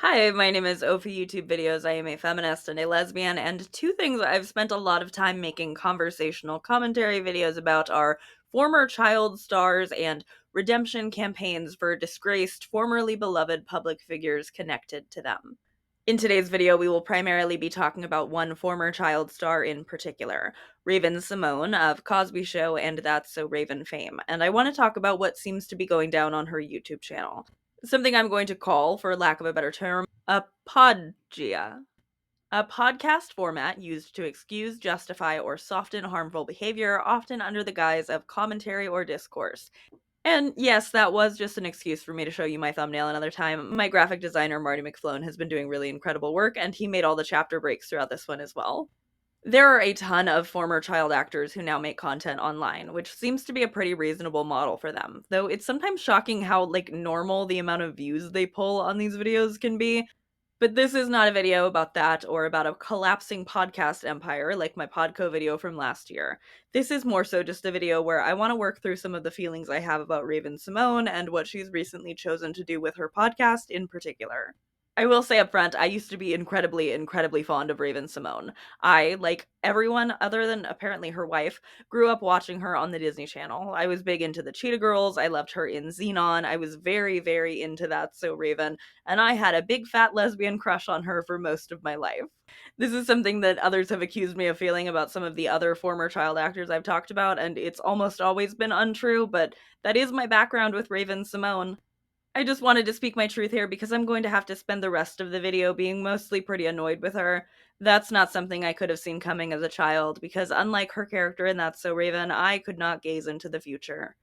Hi, my name is Ophi YouTube Videos. I am a feminist and a lesbian, and two things I've spent a lot of time making conversational commentary videos about are former child stars and redemption campaigns for disgraced, formerly beloved public figures connected to them. In today's video, we will primarily be talking about one former child star in particular, Raven-Symone of Cosby Show and That's So Raven fame, and I want to talk about what seems to be going down on her YouTube channel. Something I'm going to call, for lack of a better term, apologia. A podcast format used to excuse, justify, or soften harmful behavior, often under the guise of commentary or discourse. And yes, that was just an excuse for me to show you my thumbnail another time. My graphic designer, Marty McFlone, has been doing really incredible work, and he made all the chapter breaks throughout this one as well. There are a ton of former child actors who now make content online, which seems to be a pretty reasonable model for them, though it's sometimes shocking how, normal the amount of views they pull on these videos can be. But this is not a video about that or about a collapsing podcast empire like my Podco video from last year. This is more so just a video where I want to work through some of the feelings I have about Raven-Symone and what she's recently chosen to do with her podcast in particular. I will say up front, I used to be incredibly, incredibly fond of Raven-Symone. I, like everyone other than apparently her wife, grew up watching her on the Disney Channel. I was big into the Cheetah Girls, I loved her in Xenon, I was very, very into That So Raven, and I had a big fat lesbian crush on her for most of my life. This is something that others have accused me of feeling about some of the other former child actors I've talked about, and it's almost always been untrue, but that is my background with Raven-Symone. I just wanted to speak my truth here because I'm going to have to spend the rest of the video being mostly pretty annoyed with her. That's not something I could have seen coming as a child, because unlike her character in That's So Raven, I could not gaze into the future.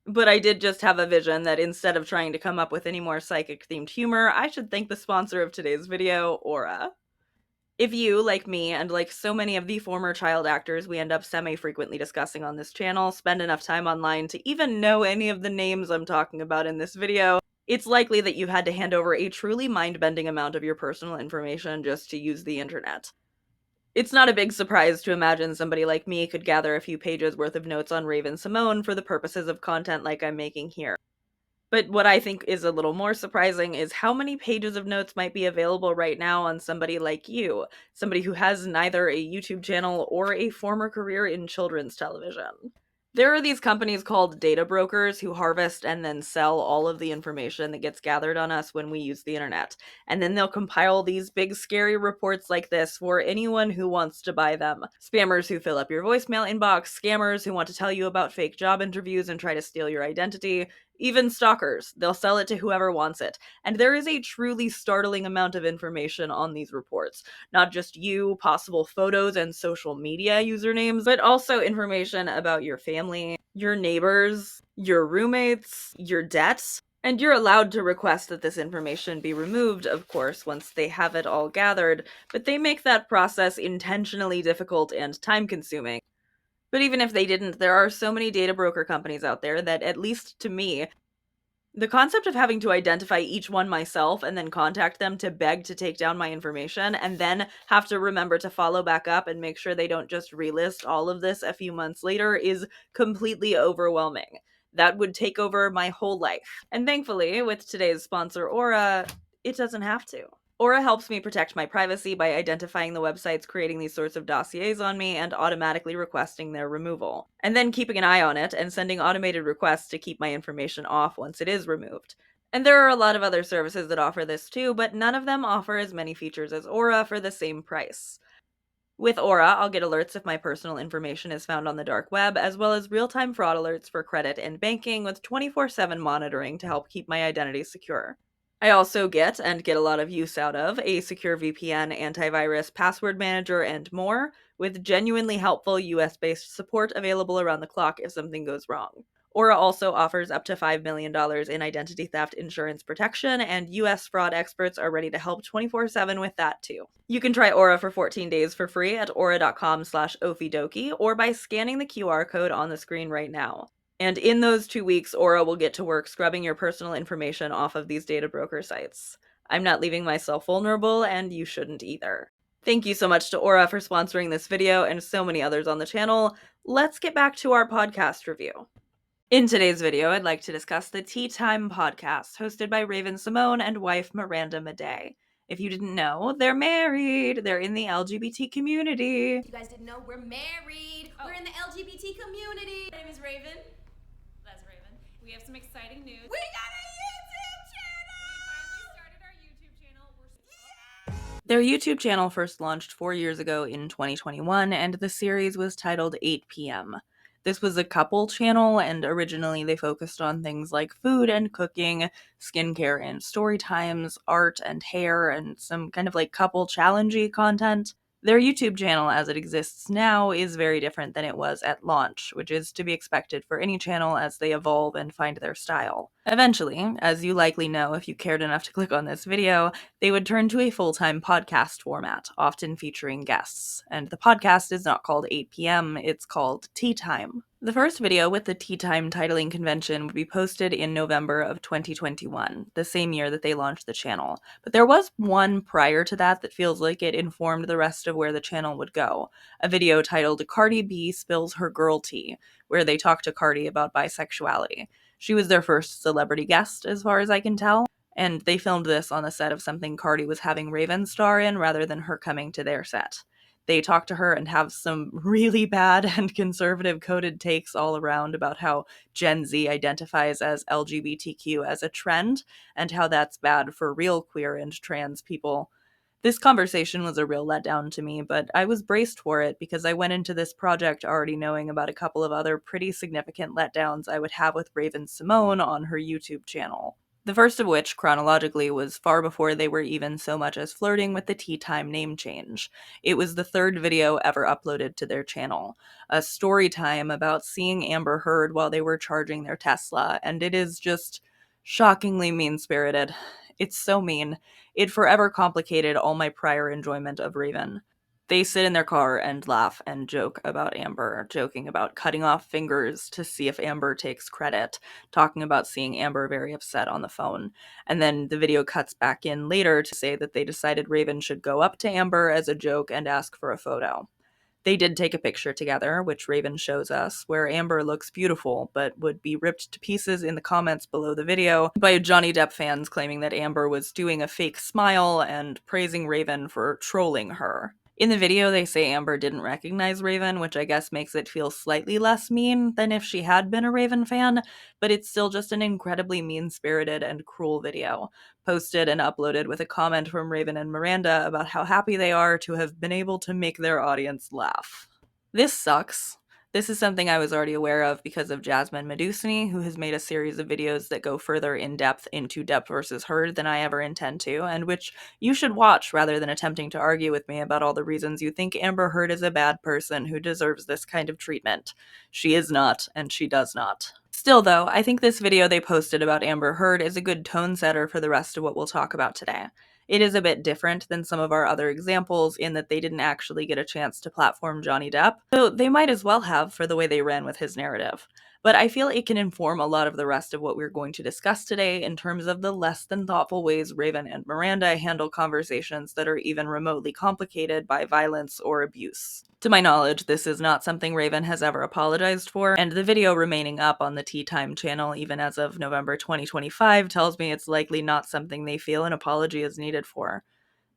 But I did just have a vision that instead of trying to come up with any more psychic-themed humor, I should thank the sponsor of today's video, Aura. If you, like me, and like so many of the former child actors we end up semi-frequently discussing on this channel, spend enough time online to even know any of the names I'm talking about in this video, it's likely that you've had to hand over a truly mind-bending amount of your personal information just to use the internet. It's not a big surprise to imagine somebody like me could gather a few pages worth of notes on Raven-Symone for the purposes of content like I'm making here. But what I think is a little more surprising is how many pages of notes might be available right now on somebody like you, somebody who has neither a YouTube channel or a former career in children's television. There are these companies called data brokers who harvest and then sell all of the information that gets gathered on us when we use the internet. And then they'll compile these big scary reports like this for anyone who wants to buy them. Spammers who fill up your voicemail inbox, scammers who want to tell you about fake job interviews and try to steal your identity, even stalkers. They'll sell it to whoever wants it. And there is a truly startling amount of information on these reports. Not just you, possible photos and social media usernames, but also information about your family, your neighbors, your roommates, your debts. And you're allowed to request that this information be removed, of course, once they have it all gathered, but they make that process intentionally difficult and time-consuming. But even if they didn't, there are so many data broker companies out there that, at least to me, the concept of having to identify each one myself and then contact them to beg to take down my information and then have to remember to follow back up and make sure they don't just relist all of this a few months later is completely overwhelming. That would take over my whole life. And thankfully, with today's sponsor, Aura, it doesn't have to. Aura helps me protect my privacy by identifying the websites creating these sorts of dossiers on me and automatically requesting their removal, and then keeping an eye on it and sending automated requests to keep my information off once it is removed. And there are a lot of other services that offer this too, but none of them offer as many features as Aura for the same price. With Aura, I'll get alerts if my personal information is found on the dark web, as well as real-time fraud alerts for credit and banking with 24/7 monitoring to help keep my identity secure. I also get, and get a lot of use out of, a secure VPN, antivirus, password manager, and more, with genuinely helpful US-based support available around the clock if something goes wrong. Aura also offers up to $5 million in identity theft insurance protection, and US fraud experts are ready to help 24/7 with that too. You can try Aura for 14 days for free at aura.com/ofidoki or by scanning the QR code on the screen right now. And in those 2 weeks, Aura will get to work scrubbing your personal information off of these data broker sites. I'm not leaving myself vulnerable, and you shouldn't either. Thank you so much to Aura for sponsoring this video and so many others on the channel. Let's get back to our podcast review. In today's video, I'd like to discuss the Tea Time podcast, hosted by Raven-Symone and wife Miranda Moment. If you didn't know, they're married. They're in the LGBT community. If you guys didn't know, we're married. We're in the LGBT community. My name is Raven. That's Raven. We have some exciting news. We got a YouTube channel! We finally started our YouTube channel. Their YouTube channel first launched 4 years ago in 2021, and the series was titled 8 p.m. This was a couple channel, and originally they focused on things like food and cooking, skincare and story times, art and hair, and some kind of like couple challengey content. Their YouTube channel as it exists now is very different than it was at launch, which is to be expected for any channel as they evolve and find their style. Eventually, as you likely know if you cared enough to click on this video, they would turn to a full-time podcast format, often featuring guests. And the podcast is not called 8 p.m., it's called Tea Time. The first video with the Tea Time titling convention would be posted in November of 2021, the same year that they launched the channel. But there was one prior to that that feels like it informed the rest of where the channel would go. A video titled Cardi B Spills Her Girl Tea, where they talk to Cardi about bisexuality. She was their first celebrity guest, as far as I can tell, and they filmed this on the set of something Cardi was having Raven star in rather than her coming to their set. They talk to her and have some really bad and conservative coded takes all around about how Gen Z identifies as LGBTQ as a trend and how that's bad for real queer and trans people. This conversation was a real letdown to me, but I was braced for it because I went into this project already knowing about a couple of other pretty significant letdowns I would have with Raven-Symone on her YouTube channel. The first of which, chronologically, was far before they were even so much as flirting with the Tea Time name change. It was the third video ever uploaded to their channel, a story time about seeing Amber Heard while they were charging their Tesla, and it is just shockingly mean-spirited. It's so mean. It forever complicated all my prior enjoyment of Raven. They sit in their car and laugh and joke about Amber, joking about cutting off fingers to see if Amber takes credit, talking about seeing Amber very upset on the phone. And then the video cuts back in later to say that they decided Raven should go up to Amber as a joke and ask for a photo. They did take a picture together, which Raven shows us, where Amber looks beautiful, but would be ripped to pieces in the comments below the video by Johnny Depp fans claiming that Amber was doing a fake smile and praising Raven for trolling her. In the video, they say Amber didn't recognize Raven, which I guess makes it feel slightly less mean than if she had been a Raven fan, but it's still just an incredibly mean-spirited and cruel video, posted and uploaded with a comment from Raven and Miranda about how happy they are to have been able to make their audience laugh. This sucks. This is something I was already aware of because of Jasmine Medusny, who has made a series of videos that go further in depth into Depp versus Heard than I ever intend to, and which you should watch rather than attempting to argue with me about all the reasons you think Amber Heard is a bad person who deserves this kind of treatment. She is not, and she does not. Still, though, I think this video they posted about Amber Heard is a good tone setter for the rest of what we'll talk about today. It is a bit different than some of our other examples in that they didn't actually get a chance to platform Johnny Depp, though they might as well have for the way they ran with his narrative. But I feel it can inform a lot of the rest of what we're going to discuss today in terms of the less than thoughtful ways Raven and Miranda handle conversations that are even remotely complicated by violence or abuse. To my knowledge, this is not something Raven has ever apologized for, and the video remaining up on the Tea Time channel even as of November 2025 tells me it's likely not something they feel an apology is needed for.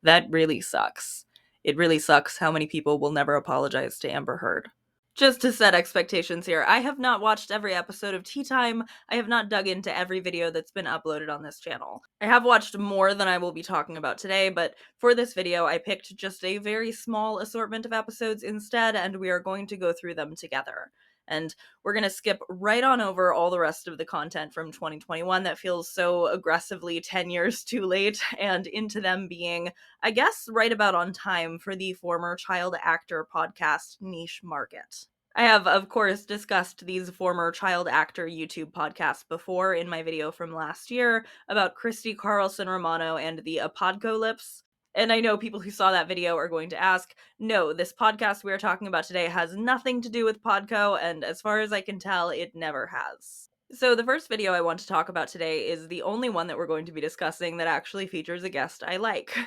That really sucks. It really sucks how many people will never apologize to Amber Heard. Just to set expectations here, I have not watched every episode of Tea Time. I have not dug into every video that's been uploaded on this channel. I have watched more than I will be talking about today, but for this video I picked just a very small assortment of episodes instead, and we are going to go through them together. And we're going to skip right on over all the rest of the content from 2021 that feels so aggressively 10 years too late, and into them being, I guess, right about on time for the former child actor podcast niche market. I have, of course, discussed these former child actor YouTube podcasts before in my video from last year about Christy Carlson Romano and the Apodcolips. And I know people who saw that video are going to ask, no, this podcast we are talking about today has nothing to do with Podco, and as far as I can tell, it never has. So the first video I want to talk about today is the only one that we're going to be discussing that actually features a guest I like.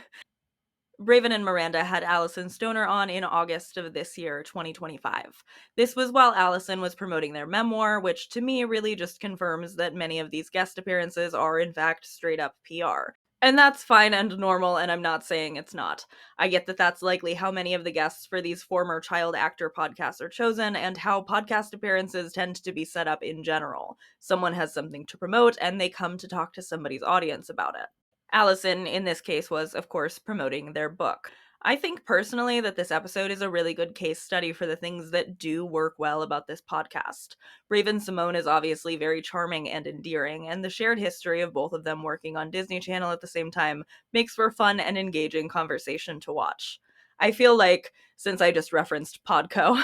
Raven and Miranda had Alyson Stoner on in August of this year, 2025. This was while Alyson was promoting their memoir, which to me really just confirms that many of these guest appearances are in fact straight up PR. And that's fine and normal, and I'm not saying it's not. I get that that's likely how many of the guests for these former child actor podcasts are chosen, and how podcast appearances tend to be set up in general. Someone has something to promote, and they come to talk to somebody's audience about it. Alyson, in this case, was, of course, promoting their book. I think personally that this episode is a really good case study for the things that do work well about this podcast. Raven-Symone is obviously very charming and endearing, and the shared history of both of them working on Disney Channel at the same time makes for fun and engaging conversation to watch. I feel like, since I just referenced Podco,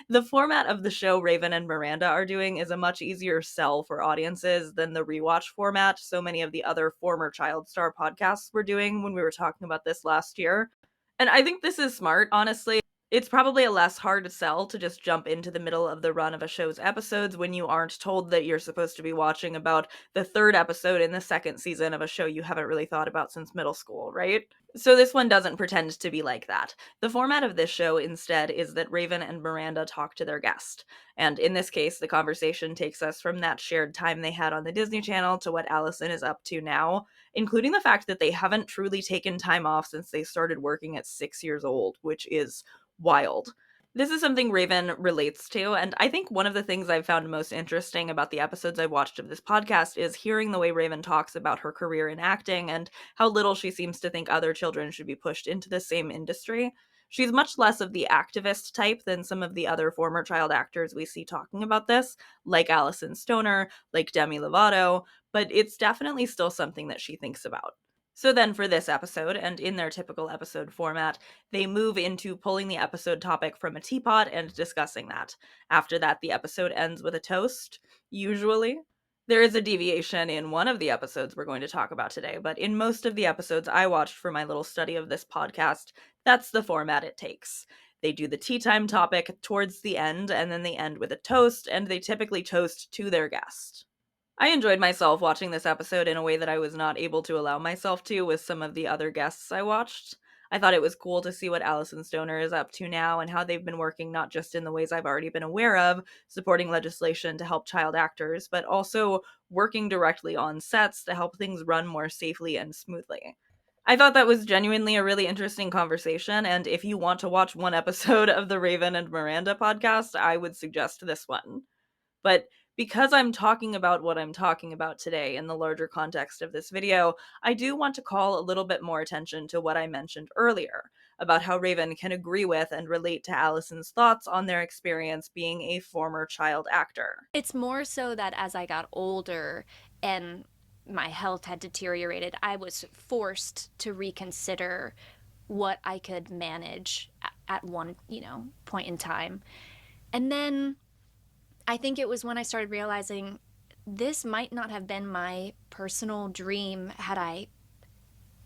the format of the show Raven and Miranda are doing is a much easier sell for audiences than the rewatch format so many of the other former child star podcasts were doing when we were talking about this last year. And I think this is smart, honestly. It's probably a less hard sell to just jump into the middle of the run of a show's episodes when you aren't told that you're supposed to be watching about the third episode in the second season of a show you haven't really thought about since middle school, right? So this one doesn't pretend to be like that. The format of this show instead is that Raven and Miranda talk to their guest. And in this case, the conversation takes us from that shared time they had on the Disney Channel to what Alyson is up to now, including the fact that they haven't truly taken time off since they started working at 6 years old, which is wild. This is something Raven relates to, and I think one of the things I've found most interesting about the episodes I've watched of this podcast is hearing the way Raven talks about her career in acting and how little she seems to think other children should be pushed into the same industry. She's much less of the activist type than some of the other former child actors we see talking about this, like Alyson Stoner, like Demi Lovato, but it's definitely still something that she thinks about. So then for this episode, and in their typical episode format, they move into pulling the episode topic from a teapot and discussing that. After that, the episode ends with a toast, usually. There is a deviation in one of the episodes we're going to talk about today, but in most of the episodes I watched for my little study of this podcast, that's the format it takes. They do the tea time topic towards the end, and then they end with a toast, and they typically toast to their guest. I enjoyed myself watching this episode in a way that I was not able to allow myself to with some of the other guests I watched. I thought it was cool to see what Alyson Stoner is up to now and how they've been working not just in the ways I've already been aware of, supporting legislation to help child actors, but also working directly on sets to help things run more safely and smoothly. I thought that was genuinely a really interesting conversation, and if you want to watch one episode of the Raven and Miranda podcast, I would suggest this one. But because I'm talking about what I'm talking about today in the larger context of this video, I do want to call a little bit more attention to what I mentioned earlier about how Raven can agree with and relate to Alyson's thoughts on their experience being a former child actor. It's more so that as I got older and my health had deteriorated, I was forced to reconsider what I could manage at one, point in time. And then I think it was when I started realizing this might not have been my personal dream had I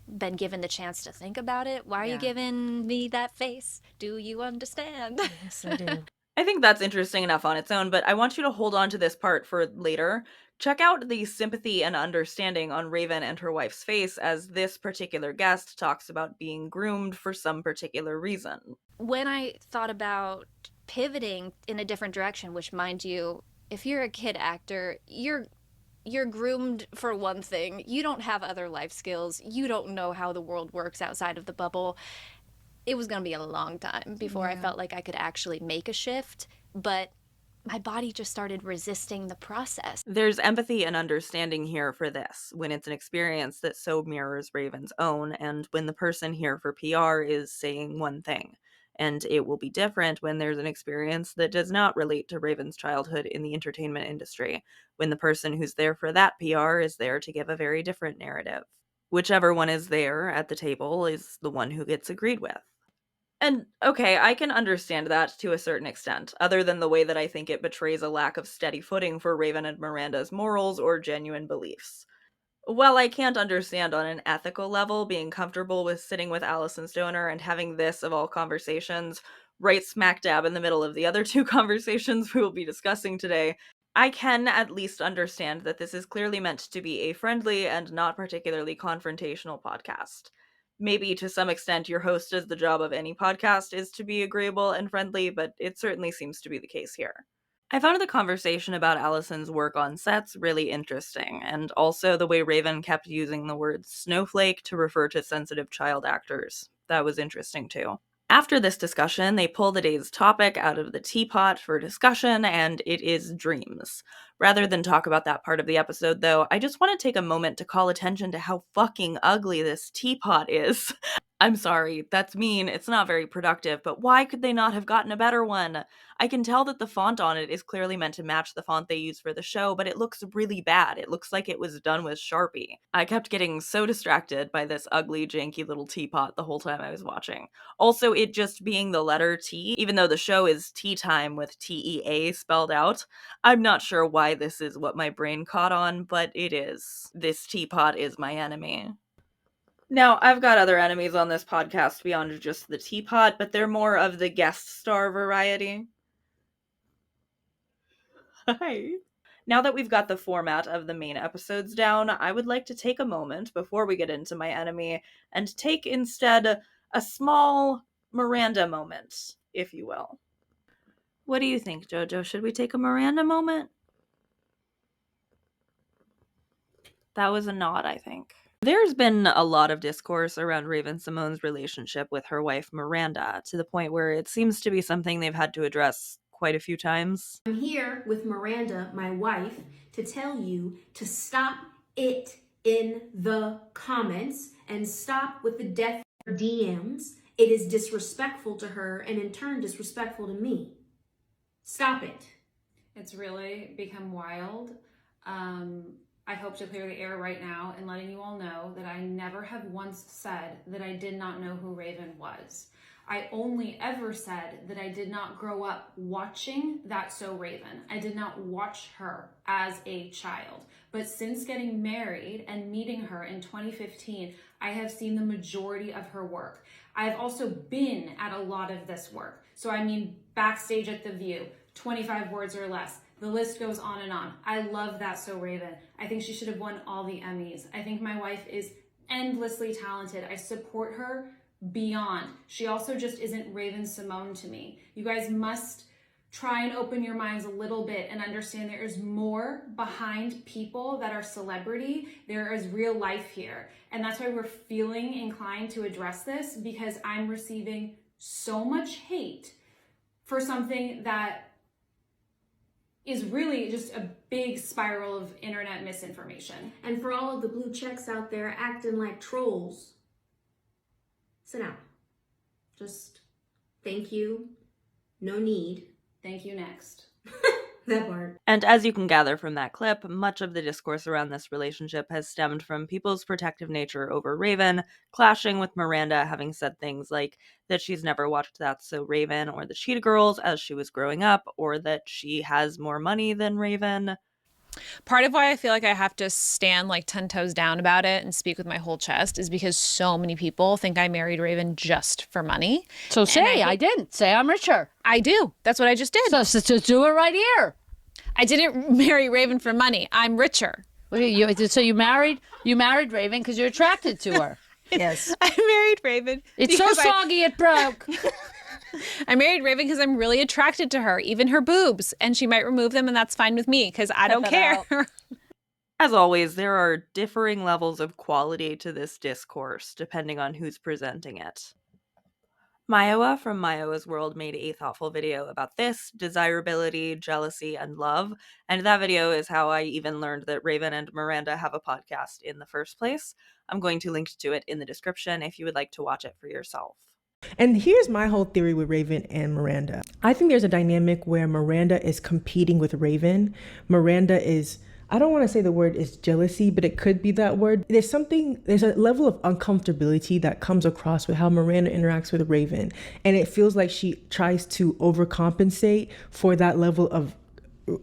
been given the chance to think about it. Why are you giving me that face? Do you understand? Yes, I do. I think that's interesting enough on its own, but I want you to hold on to this part for later. Check out the sympathy and understanding on Raven and her wife's face as this particular guest talks about being groomed for some particular reason. When I thought about pivoting in a different direction, which, mind you, if you're a kid actor, you're groomed for one thing. You don't have other life skills. You don't know how the world works outside of the bubble. It was going to be a long time before I felt like I could actually make a shift, but my body just started resisting the process. There's empathy and understanding here for this, when it's an experience that so mirrors Raven's own, and when the person here for PR is saying one thing. And it will be different when there's an experience that does not relate to Raven's childhood in the entertainment industry, when the person who's there for that PR is there to give a very different narrative. Whichever one is there at the table is the one who gets agreed with. And okay, I can understand that to a certain extent, other than the way that I think it betrays a lack of steady footing for Raven and Miranda's morals or genuine beliefs. While I can't understand on an ethical level being comfortable with sitting with Alyson Stoner and having this, of all conversations, right smack dab in the middle of the other two conversations we will be discussing today, I can at least understand that this is clearly meant to be a friendly and not particularly confrontational podcast. Maybe to some extent your host as the job of any podcast is to be agreeable and friendly, but it certainly seems to be the case here. I found the conversation about Alyson's work on sets really interesting, and also the way Raven kept using the word snowflake to refer to sensitive child actors. That was interesting too. After this discussion, they pull the day's topic out of the teapot for discussion, and it is dreams. Rather than talk about that part of the episode, though, I just want to take a moment to call attention to how fucking ugly this teapot is. I'm sorry, that's mean, it's not very productive, but why could they not have gotten a better one? I can tell that the font on it is clearly meant to match the font they use for the show, but it looks really bad. It looks like it was done with Sharpie. I kept getting so distracted by this ugly, janky little teapot the whole time I was watching. Also, it just being the letter T, even though the show is Tea Time with T-E-A spelled out, I'm not sure why this is what my brain caught on, but it is. This teapot is my enemy. Now, I've got other enemies on this podcast beyond just the teapot, but they're more of the guest star variety. Hi. Now that we've got the format of the main episodes down, I would like to take a moment before we get into my enemy and take instead a small Miranda moment, if you will. What do you think, Jojo? Should we take a Miranda moment? That was a nod, I think. There's been a lot of discourse around Raven-Symone's relationship with her wife Miranda, to the point where it seems to be something they've had to address quite a few times. I'm here with Miranda, my wife, to tell you to stop it in the comments and stop with the death DMs. It is disrespectful to her and in turn disrespectful to me. Stop it. It's really become wild. I hope to clear the air right now and letting you all know that I never have once said that I did not know who Raven was. I only ever said that I did not grow up watching That's So Raven. I did not watch her as a child. But since getting married and meeting her in 2015, I have seen the majority of her work. I've also been at a lot of this work. So I mean, backstage at The View, 25 words or less. The list goes on and on. I love That's So Raven. I think she should have won all the Emmys. I think my wife is endlessly talented. I support her beyond. She also just isn't Raven-Symone to me. You guys must try and open your minds a little bit and understand there is more behind people that are celebrity. There is real life here. And that's why we're feeling inclined to address this, because I'm receiving so much hate for something that is really just a big spiral of internet misinformation. And for all of the blue checks out there acting like trolls, sit down. Just thank you. No need. Thank you, next. That part. And as you can gather from that clip, much of the discourse around this relationship has stemmed from people's protective nature over Raven, clashing with Miranda having said things like that she's never watched That's So Raven or the Cheetah Girls as she was growing up, or that she has more money than Raven. Part of why I feel like I have to stand like 10 toes down about it and speak with my whole chest is because so many people think I married Raven just for money. So say I didn't. Say I'm richer. I do. That's what I just did. So do it right here. I didn't marry Raven for money. I'm richer. So you married Raven because you're attracted to her. Yes. I married Raven. It's so soggy it broke. I married Raven because I'm really attracted to her, even her boobs, and she might remove them, and that's fine with me because I don't care. As always, there are differing levels of quality to this discourse, depending on who's presenting it. Myowa from Myowa's World made a thoughtful video about this, desirability, jealousy, and love, and that video is how I even learned that Raven and Miranda have a podcast in the first place. I'm going to link to it in the description if you would like to watch it for yourself. And here's my whole theory with Raven and Miranda. I think there's a dynamic where Miranda is competing with Raven. Miranda is, I don't want to say the word is jealousy, but it could be that word. There's a level of uncomfortability that comes across with how Miranda interacts with Raven. And it feels like she tries to overcompensate for that level of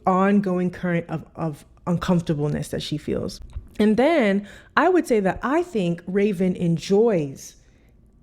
ongoing current of uncomfortableness that she feels. And then I would say that I think Raven enjoys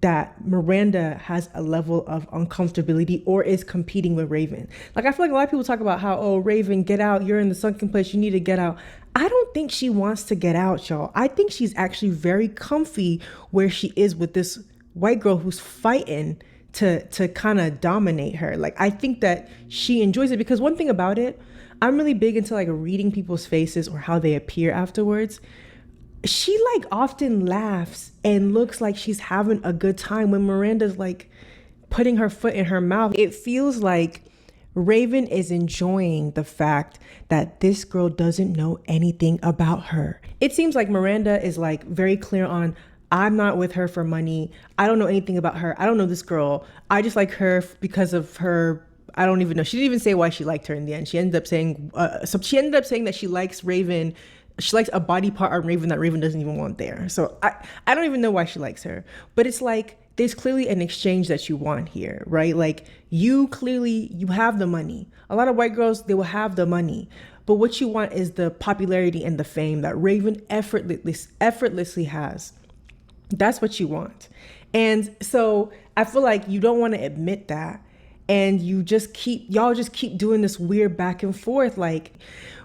that Miranda has a level of uncomfortability or is competing with Raven. Like, I feel like a lot of people talk about how, oh, Raven, get out, you're in the sunken place, you need to get out. I don't think she wants to get out, y'all. I think she's actually very comfy where she is with this white girl who's fighting to kind of dominate her. Like, I think that she enjoys it because one thing about it, I'm really big into like reading people's faces or how they appear afterwards. She like often laughs and looks like she's having a good time when Miranda's like putting her foot in her mouth. It feels like Raven is enjoying the fact that this girl doesn't know anything about her. It seems like Miranda is like very clear on, I'm not with her for money. I don't know anything about her. I don't know this girl. I just like her because of her. I don't even know. She didn't even say why she liked her in the end. She ended up saying, that she likes Raven. She likes a body part on Raven that Raven doesn't even want there. So I don't even know why she likes her. But it's like, there's clearly an exchange that you want here, right? Like you have the money. A lot of white girls, they will have the money. But what you want is the popularity and the fame that Raven effortlessly has. That's what you want. And so I feel like you don't want to admit that. And y'all just keep doing this weird back and forth. Like,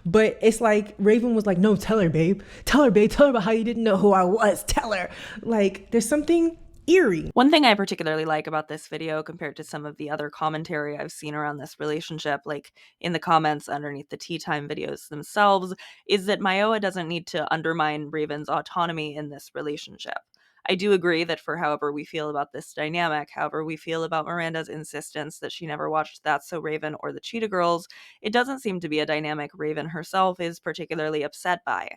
but it's like Raven was like, no, tell her, babe. Tell her, babe. Tell her about how you didn't know who I was. Tell her. Like, there's something eerie. One thing I particularly like about this video compared to some of the other commentary I've seen around this relationship, like in the comments underneath the tea time videos themselves, is that Mayowa doesn't need to undermine Raven's autonomy in this relationship. I do agree that for however we feel about this dynamic, however we feel about Miranda's insistence that she never watched That's So Raven or the Cheetah Girls, it doesn't seem to be a dynamic Raven herself is particularly upset by.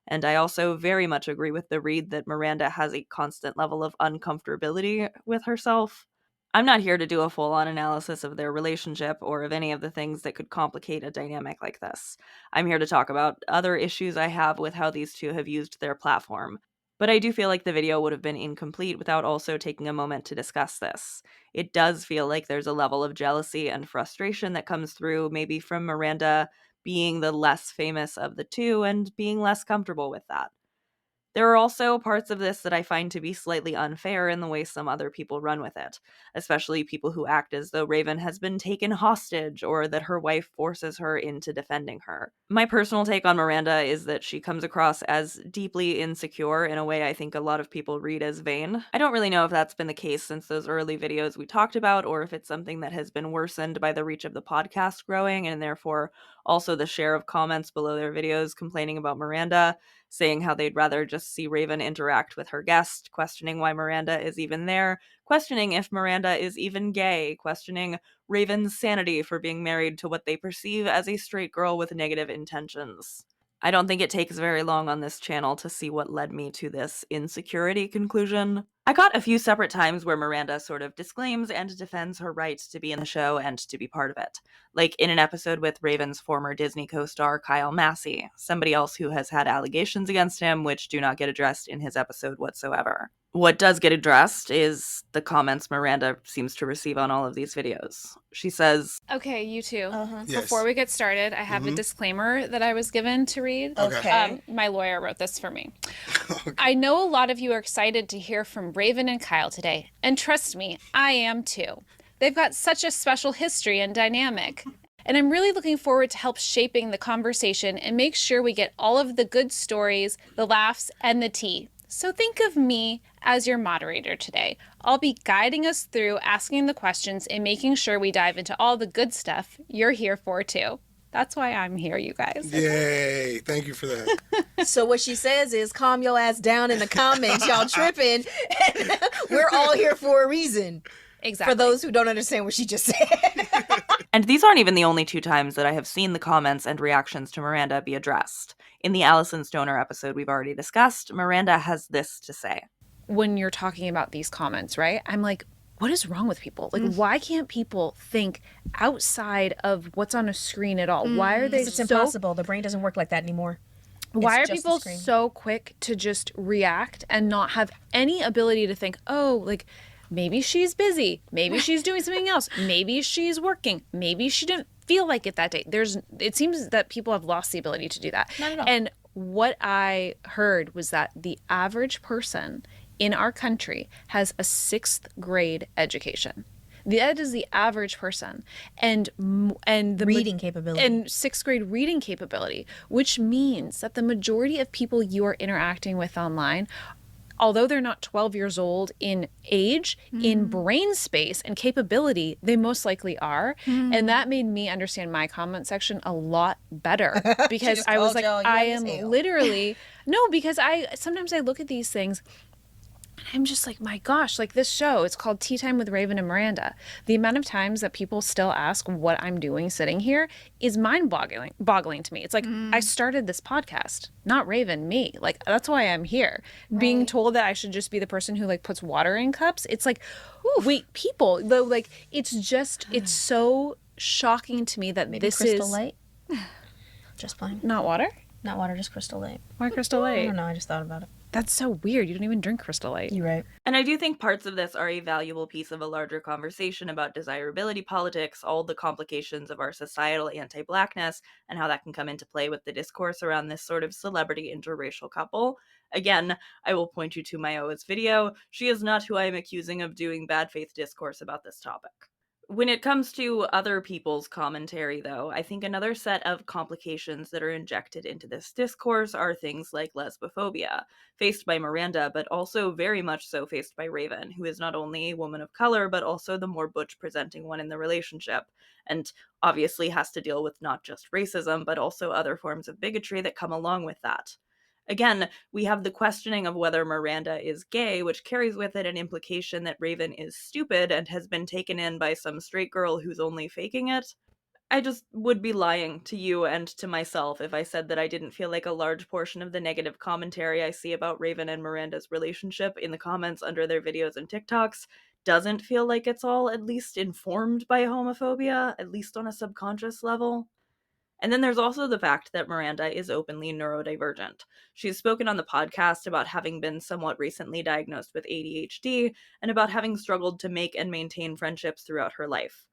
And I also very much agree with the read that Miranda has a constant level of uncomfortability with herself. I'm not here to do a full-on analysis of their relationship or of any of the things that could complicate a dynamic like this. I'm here to talk about other issues I have with how these two have used their platform. But I do feel like the video would have been incomplete without also taking a moment to discuss this. It does feel like there's a level of jealousy and frustration that comes through, maybe from Miranda being the less famous of the two and being less comfortable with that. There are also parts of this that I find to be slightly unfair in the way some other people run with it, especially people who act as though Raven has been taken hostage or that her wife forces her into defending her. My personal take on Miranda is that she comes across as deeply insecure in a way I think a lot of people read as vain. I don't really know if that's been the case since those early videos we talked about, or if it's something that has been worsened by the reach of the podcast growing and therefore also the share of comments below their videos complaining about Miranda, saying how they'd rather just see Raven interact with her guest, questioning why Miranda is even there, questioning if Miranda is even gay, questioning Raven's sanity for being married to what they perceive as a straight girl with negative intentions. I don't think it takes very long on this channel to see what led me to this insecurity conclusion. I caught a few separate times where Miranda sort of disclaims and defends her right to be in the show and to be part of it. Like in an episode with Raven's former Disney co-star Kyle Massey, somebody else who has had allegations against him which do not get addressed in his episode whatsoever. What does get addressed is the comments Miranda seems to receive on all of these videos. She says, Okay, you two. Yes. Before we get started, I have a disclaimer that I was given to read. Okay. My lawyer wrote this for me. I know a lot of you are excited to hear from Raven and Kyle today, and trust me, I am too. They've got such a special history and dynamic. And I'm really looking forward to help shaping the conversation and make sure we get all of the good stories, the laughs, and the tea. So think of me as your moderator today. I'll be guiding us through asking the questions and making sure we dive into all the good stuff you're here for too. That's why I'm here, you guys. Yay. Thank you for that. So what she says is, calm your ass down in the comments. Y'all tripping. We're all here for a reason. Exactly. For those who don't understand what she just said. and these aren't even the only two times that I have seen the comments and reactions to Miranda be addressed. In the Alyson Stoner episode we've already discussed, Miranda has this to say. When you're talking about these comments, right? I'm like, what is wrong with people? Like, why can't people think outside of what's on a screen at all? Why are they It's impossible. The brain doesn't work like that anymore. Why are It's just the people screen. so quick to just react and not have any ability to think, oh, like, maybe she's busy. Maybe she's doing something else. Maybe she's working. Maybe she didn't feel like it that day. It seems that people have lost the ability to do that. Not at all. And what I heard was that the average person in our country has a 6th grade education. That is the average person. And the Reading capability. and 6th grade reading capability, which means that the majority of people you are interacting with online, although they're not 12 years old in age, in brain space and capability, they most likely are. And that made me understand my comment section a lot better, because I was like, I am literally, no, because sometimes I look at these things and I'm just like, my gosh, like this show, it's called Tea Time with Raven and Miranda. The amount of times that people still ask what I'm doing sitting here is boggling to me. It's like, I started this podcast, not Raven, me. Like, that's why I'm here. Right. Being told that I should just be the person who like puts water in cups. It's like, wait, people, though, like, it's so shocking to me that Maybe this Crystal is Light. Just plain. not water. Not water, just Crystal Light. Why Crystal Light? I don't know. I just thought about it. That's so weird. You don't even drink Crystal Light. You're right. And I do think parts of this are a valuable piece of a larger conversation about desirability politics, all the complications of our societal anti-Blackness, and how that can come into play with the discourse around this sort of celebrity interracial couple. Again, I will point you to Mayoa's video. She is not who I am accusing of doing bad faith discourse about this topic. When it comes to other people's commentary, though, I think another set of complications that are injected into this discourse are things like lesbophobia, faced by Miranda, but also very much so faced by Raven, who is not only a woman of color, but also the more butch-presenting one in the relationship, and obviously has to deal with not just racism, but also other forms of bigotry that come along with that. Again, we have the questioning of whether Miranda is gay, which carries with it an implication that Raven is stupid and has been taken in by some straight girl who's only faking it. I just would be lying to you and to myself if I said that I didn't feel like a large portion of the negative commentary I see about Raven and Miranda's relationship in the comments under their videos and TikToks doesn't feel like it's all at least informed by homophobia, at least on a subconscious level. And then there's also the fact that Miranda is openly neurodivergent. She's spoken on the podcast about having been somewhat recently diagnosed with ADHD and about having struggled to make and maintain friendships throughout her life.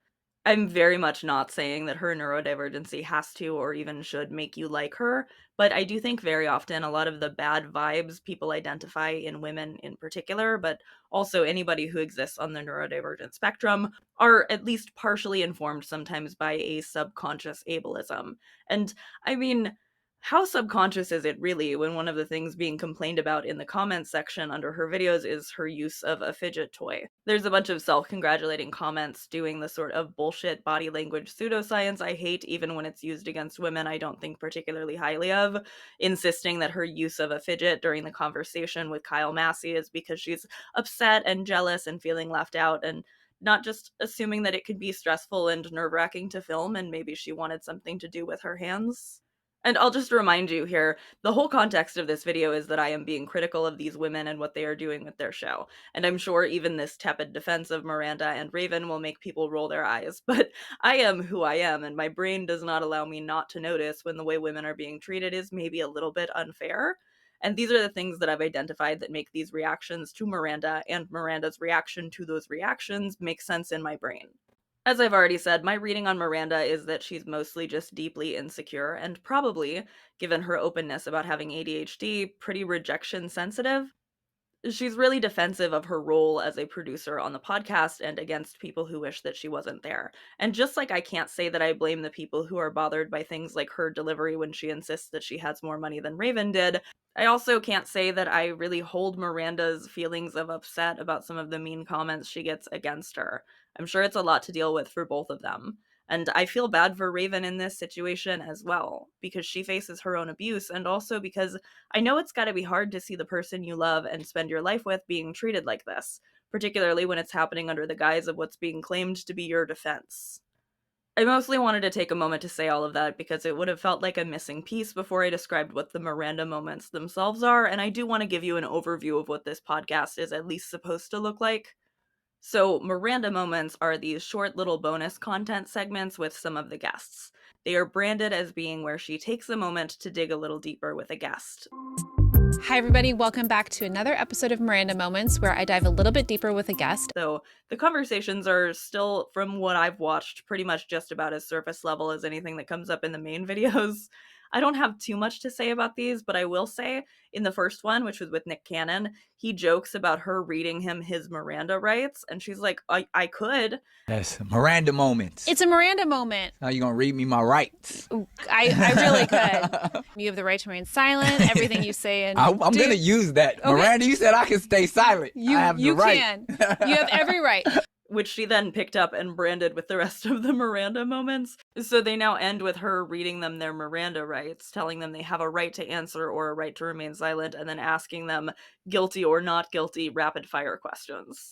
I'm very much not saying that her neurodivergency has to or even should make you like her, but I do think very often a lot of the bad vibes people identify in women in particular, but also anybody who exists on the neurodivergent spectrum, are at least partially informed sometimes by a subconscious ableism. And I mean, how subconscious is it really when one of the things being complained about in the comments section under her videos is her use of a fidget toy? There's a bunch of self-congratulating comments doing the sort of bullshit body language pseudoscience I hate, even when it's used against women I don't think particularly highly of, insisting that her use of a fidget during the conversation with Kyle Massey is because she's upset and jealous and feeling left out, and not just assuming that it could be stressful and nerve-wracking to film and maybe she wanted something to do with her hands. And I'll just remind you here, the whole context of this video is that I am being critical of these women and what they are doing with their show. And I'm sure even this tepid defense of Miranda and Raven will make people roll their eyes, but I am who I am, and my brain does not allow me not to notice when the way women are being treated is maybe a little bit unfair. And these are the things that I've identified that make these reactions to Miranda and Miranda's reaction to those reactions make sense in my brain. As I've already said, my reading on Miranda is that she's mostly just deeply insecure and probably, given her openness about having ADHD, pretty rejection sensitive. She's really defensive of her role as a producer on the podcast and against people who wish that she wasn't there. And just like I can't say that I blame the people who are bothered by things like her delivery when she insists that she has more money than Raven did, I also can't say that I really hold Miranda's feelings of upset about some of the mean comments she gets against her. I'm sure it's a lot to deal with for both of them. And I feel bad for Raven in this situation as well, because she faces her own abuse, and also because I know it's gotta be hard to see the person you love and spend your life with being treated like this, particularly when it's happening under the guise of what's being claimed to be your defense. I mostly wanted to take a moment to say all of that because it would have felt like a missing piece before I described what the Miranda moments themselves are, and I do want to give you an overview of what this podcast is at least supposed to look like. So, Miranda Moments are these short little bonus content segments with some of the guests. They are branded as being where she takes a moment to dig a little deeper with a guest. Hi, everybody. Welcome back to another episode of Miranda Moments, where I dive a little bit deeper with a guest. Though the conversations are still, from what I've watched, pretty much just about as surface level as anything that comes up in the main videos. I don't have too much to say about these, but I will say in the first one, which was with Nick Cannon, he jokes about her reading him his Miranda rights, and she's like, I could. That's Miranda moments. It's a Miranda moment. How you gonna read me my rights? I really could. You have the right to remain silent. Everything you say and I'm gonna use that. Okay. Miranda, you said I can stay silent. I have the right. Can. You have every right. Which she then picked up and branded with the rest of the Miranda moments. So they now end with her reading them their Miranda rights, telling them they have a right to answer or a right to remain silent, and then asking them guilty or not guilty rapid fire questions.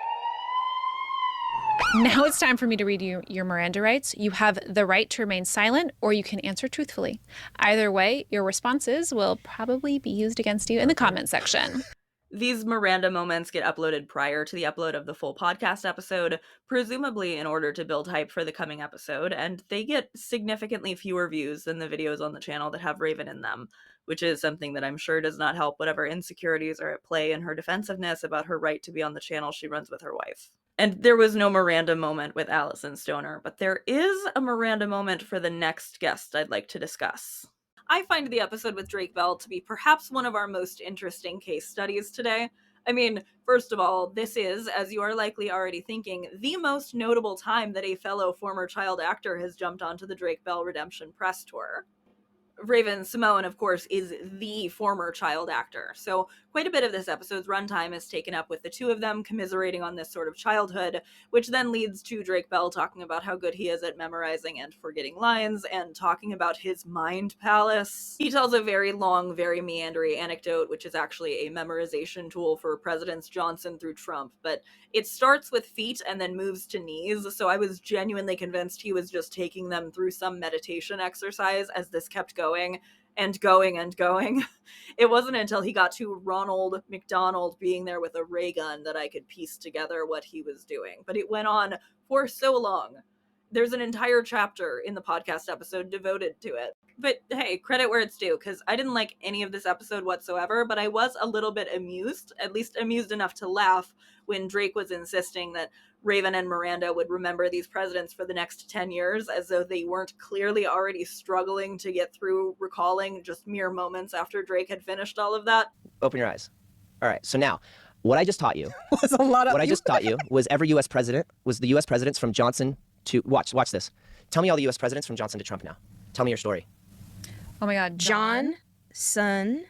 Now it's time for me to read you your Miranda rights. You have the right to remain silent, or you can answer truthfully. Either way, your responses will probably be used against you in the comment section. These Miranda moments get uploaded prior to the upload of the full podcast episode, presumably in order to build hype for the coming episode, and they get significantly fewer views than the videos on the channel that have Raven in them, which is something that I'm sure does not help whatever insecurities are at play in her defensiveness about her right to be on the channel she runs with her wife. And there was no Miranda moment with Alyson Stoner, but there is a Miranda moment for the next guest I'd like to discuss. I find the episode with Drake Bell to be perhaps one of our most interesting case studies today. I mean, first of all, this is, as you are likely already thinking, the most notable time that a fellow former child actor has jumped onto the Drake Bell redemption press tour. Raven-Symone, of course, is the former child actor, so quite a bit of this episode's runtime is taken up with the two of them commiserating on this sort of childhood, which then leads to Drake Bell talking about how good he is at memorizing and forgetting lines, and talking about his mind palace. He tells a very long, very meandering anecdote, which is actually a memorization tool for Presidents Johnson through Trump, but it starts with feet and then moves to knees, so I was genuinely convinced he was just taking them through some meditation exercise as this kept going and going and going. It wasn't until he got to Ronald McDonald being there with a ray gun that I could piece together what he was doing. But it went on for so long. There's an entire chapter in the podcast episode devoted to it. But hey, credit where it's due, because I didn't like any of this episode whatsoever, but I was a little bit amused, at least amused enough to laugh, when Drake was insisting that Raven and Miranda would remember these presidents for the next 10 years, as though they weren't clearly already struggling to get through recalling just mere moments after Drake had finished all of that. Open your eyes. All right, so now, what I just taught you, Was a lot of what I just taught you was every U.S. president, was the U.S. presidents from Johnson to, watch this. Tell me all the U.S. presidents from Johnson to Trump now. Tell me your story. Oh my God. John, son,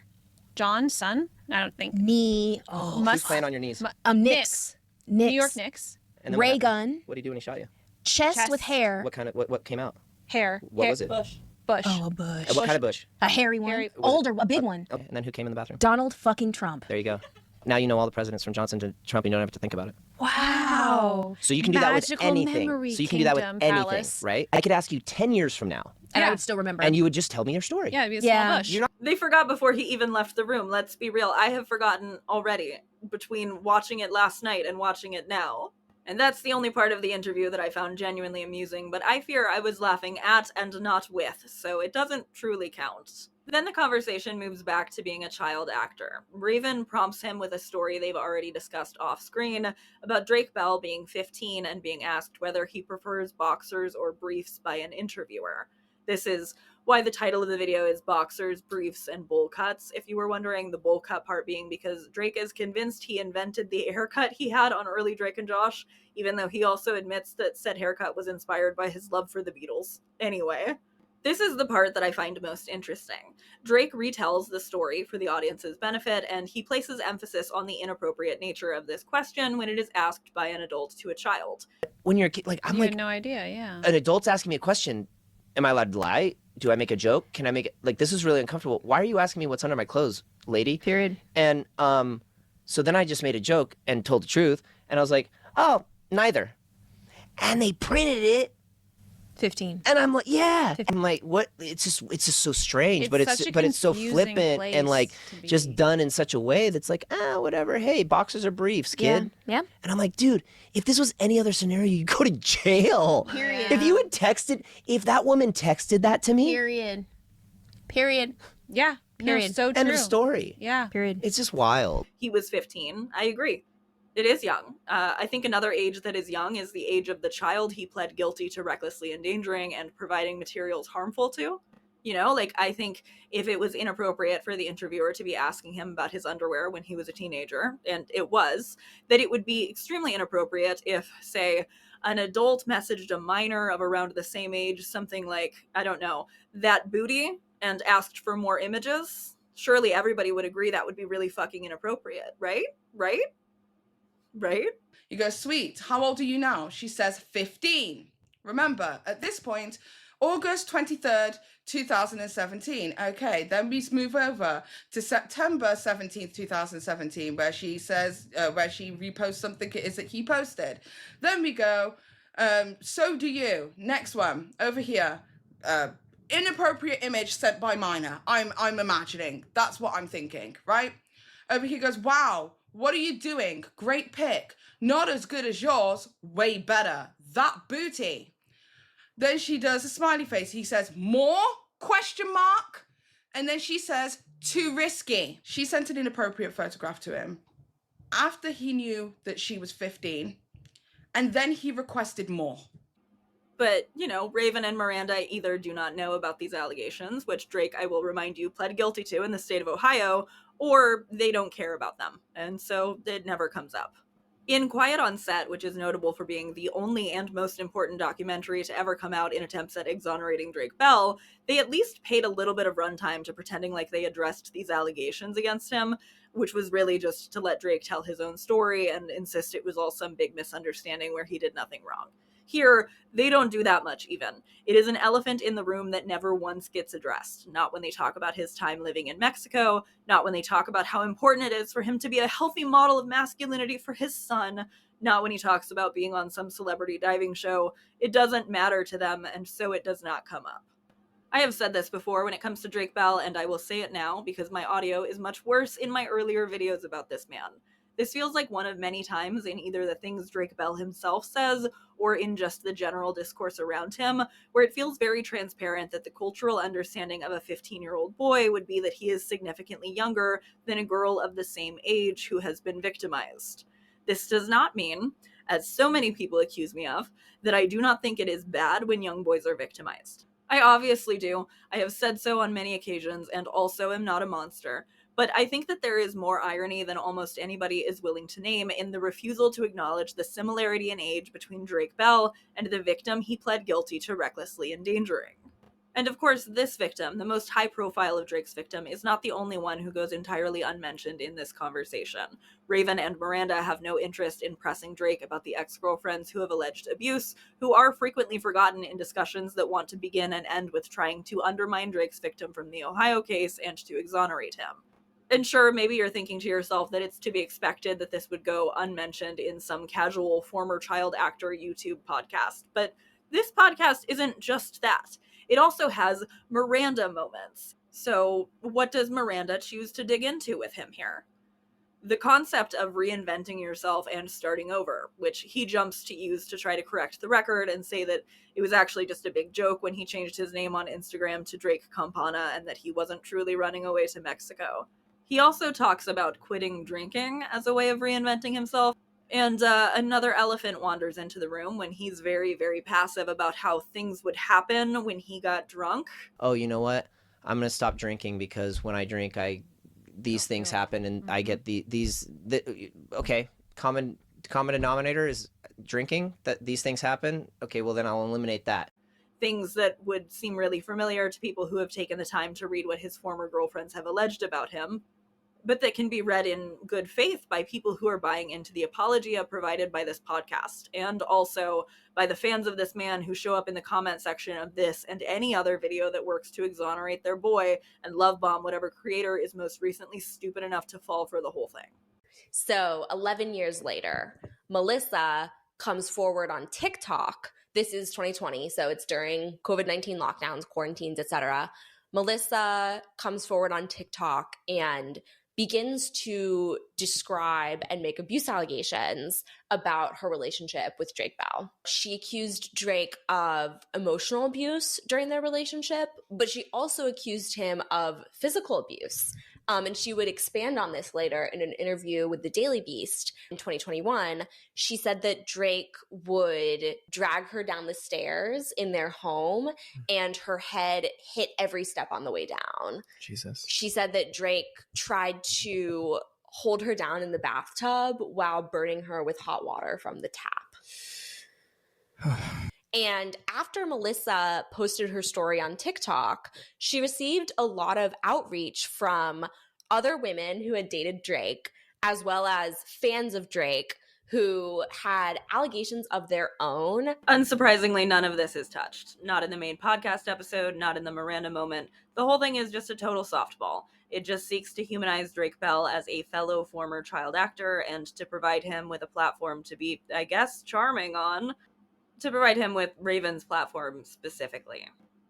John, son? I don't think. knee, Who's playing on your knees? Knicks. New York Knicks. And then Ray what happened? gun, What did he do when he shot you? chest with hair. What kind of, what came out? Hair. What hair. was it? Bush. Oh, a bush. What kind of bush? A hairy one. Hairy- Older, a big one. Okay, and then who came in the bathroom? Donald fucking Trump. There you go. Now you know all the presidents from Johnson to Trump. You don't have to think about it. Wow. So you can do that with Magical anything. memory So you can do that with kingdom anything, palace. right? I could ask you 10 years from now, And Yeah. I would still remember. and you would just tell me your story. Yeah, it'd be a Yeah. small bush. You're not They forgot before he even left the room. Let's be real. I have forgotten already between watching it last night and watching it now. And that's the only part of the interview that I found genuinely amusing, but I fear I was laughing at and not with, so it doesn't truly count. Then the conversation moves back to being a child actor. Raven prompts him with a story they've already discussed off screen about Drake Bell being 15 and being asked whether he prefers boxers or briefs by an interviewer. This is why the title of the video is Boxers, Briefs, and Bowl Cuts. If you were wondering, the bowl cut part being because Drake is convinced he invented the haircut he had on early Drake and Josh, even though he also admits that said haircut was inspired by his love for the Beatles. Anyway, this is the part that I find most interesting. Drake retells the story for the audience's benefit, and he places emphasis on the inappropriate nature of this question when it is asked by an adult to a child. When you're a kid, like, I'm You like, had no idea, yeah. an adult's asking me a question. Am I allowed to lie? Do I make a joke? Can I make it? Like, this is really uncomfortable. Why are you asking me what's under my clothes, lady? Period. And so then I just made a joke and told the truth. And I was like, oh, neither. And they printed it. 15. And I'm like, yeah. I'm like, what? It's just so strange, but such a it's so confusing flippant and like place to just be. done in such a way that's like, whatever. Hey, boxers are briefs, kid. Yeah. And I'm like, dude, if this was any other scenario, you'd go to jail. Period. If you had texted, if that woman texted that to me, Period. Period. Yeah. Period. No, so true. end of story. Yeah. Period. It's just wild. He was 15. I agree. It is young. I think another age that is young is the age of the child he pled guilty to recklessly endangering and providing materials harmful to. You know, like, I think if it was inappropriate for the interviewer to be asking him about his underwear when he was a teenager, and it was, that it would be extremely inappropriate if, say, an adult messaged a minor of around the same age something like, I don't know, that booty, and asked for more images. Surely everybody would agree that would be really fucking inappropriate, right? Right? Right? You go, sweet, how old are you now? She says 15. Remember, at this point, August 23rd, 2017. Okay, then we move over to September 17th, 2017, where she says, where she reposts something it is that he posted. Then we go, so do you. Next one, over here. Inappropriate image sent by minor. I'm imagining. That's what I'm thinking, right? Over here goes, wow, what are you doing? Great pic. Not as good as yours, way better. That booty. Then she does a smiley face. He says, more? Question mark. And then she says, too risky. She sent an inappropriate photograph to him after he knew that she was 15. And then he requested more. But, you know, Raven and Miranda either do not know about these allegations, which Drake, I will remind you, pled guilty to in the state of Ohio, or they don't care about them. And so it never comes up. In Quiet on Set, which is notable for being the only and most important documentary to ever come out in attempts at exonerating Drake Bell, they at least paid a little bit of runtime to pretending like they addressed these allegations against him, which was really just to let Drake tell his own story and insist it was all some big misunderstanding where he did nothing wrong. Here, they don't do that much even. It is an elephant in the room that never once gets addressed. Not when they talk about his time living in Mexico, not when they talk about how important it is for him to be a healthy model of masculinity for his son, not when he talks about being on some celebrity diving show. It doesn't matter to them, and so it does not come up. I have said this before when it comes to Drake Bell, and I will say it now because my audio is much worse in my earlier videos about this man. This feels like one of many times in either the things Drake Bell himself says or in just the general discourse around him, where it feels very transparent that the cultural understanding of a 15-year-old boy would be that he is significantly younger than a girl of the same age who has been victimized. This does not mean, as so many people accuse me of, that I do not think it is bad when young boys are victimized. I obviously do. I have said so on many occasions and also am not a monster. But I think that there is more irony than almost anybody is willing to name in the refusal to acknowledge the similarity in age between Drake Bell and the victim he pled guilty to recklessly endangering. And of course, this victim, the most high profile of Drake's victim, is not the only one who goes entirely unmentioned in this conversation. Raven and Miranda have no interest in pressing Drake about the ex-girlfriends who have alleged abuse, who are frequently forgotten in discussions that want to begin and end with trying to undermine Drake's victim from the Ohio case and to exonerate him. And sure, maybe you're thinking to yourself that it's to be expected that this would go unmentioned in some casual former child actor YouTube podcast, but this podcast isn't just that. It also has Miranda moments. So what does Miranda choose to dig into with him here? The concept of reinventing yourself and starting over, which he jumps to use to try to correct the record and say that it was actually just a big joke when he changed his name on Instagram to Drake Campana and that he wasn't truly running away to Mexico. He also talks about quitting drinking as a way of reinventing himself. And another elephant wanders into the room when he's very, very passive about how things would happen when he got drunk. Oh, you know what? I'm going to stop drinking because when I drink, these things happen and I get okay, common denominator is drinking, that these things happen. Okay, well then I'll eliminate that. Things that would seem really familiar to people who have taken the time to read what his former girlfriends have alleged about him, but that can be read in good faith by people who are buying into the apologia provided by this podcast, and also by the fans of this man who show up in the comment section of this and any other video that works to exonerate their boy and love bomb whatever creator is most recently stupid enough to fall for the whole thing. So 11 years later, Melissa comes forward on TikTok. This is 2020, so it's during COVID-19 lockdowns, quarantines, etc. Melissa comes forward on TikTok and begins to describe and make abuse allegations about her relationship with Drake Bell. She accused Drake of emotional abuse during their relationship, but she also accused him of physical abuse. And she would expand on this later in an interview with the Daily Beast in 2021. She said that Drake would drag her down the stairs in their home and her head hit every step on the way down. Jesus. She said that Drake tried to hold her down in the bathtub while burning her with hot water from the tap. And after Melissa posted her story on TikTok, she received a lot of outreach from other women who had dated Drake, as well as fans of Drake who had allegations of their own. Unsurprisingly, none of this is touched. Not in the main podcast episode, not in the Miranda moment. The whole thing is just a total softball. It just seeks to humanize Drake Bell as a fellow former child actor and to provide him with a platform to be, I guess, charming on. To provide him with Raven's platform specifically.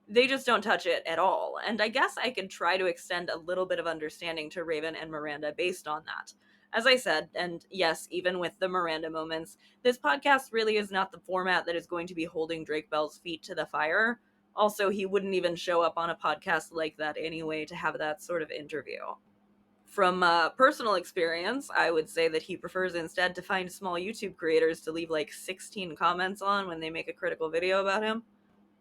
They just don't touch it at all, and I guess I could try to extend a little bit of understanding to Raven and Miranda based on that. As I said, and yes, even with the Miranda moments, this podcast really is not the format that is going to be holding Drake Bell's feet to the fire. Also, he wouldn't even show up on a podcast like that anyway to have that sort of interview. From personal experience, I would say that he prefers instead to find small YouTube creators to leave like 16 comments on when they make a critical video about him.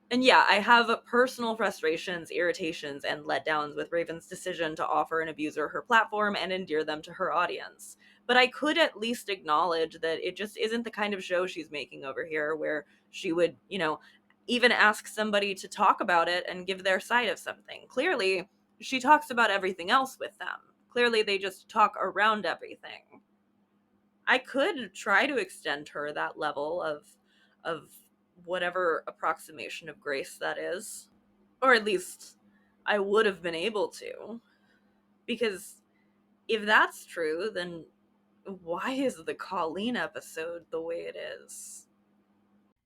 And yeah, I have personal frustrations, irritations, and letdowns with Raven's decision to offer an abuser her platform and endear them to her audience. But I could at least acknowledge that it just isn't the kind of show she's making over here where she would, even ask somebody to talk about it and give their side of something. Clearly, she talks about everything else with them. Clearly, they just talk around everything. I could try to extend her that level of whatever approximation of grace that is. Or at least, I would have been able to. Because if that's true, then why is the Colleen episode the way it is?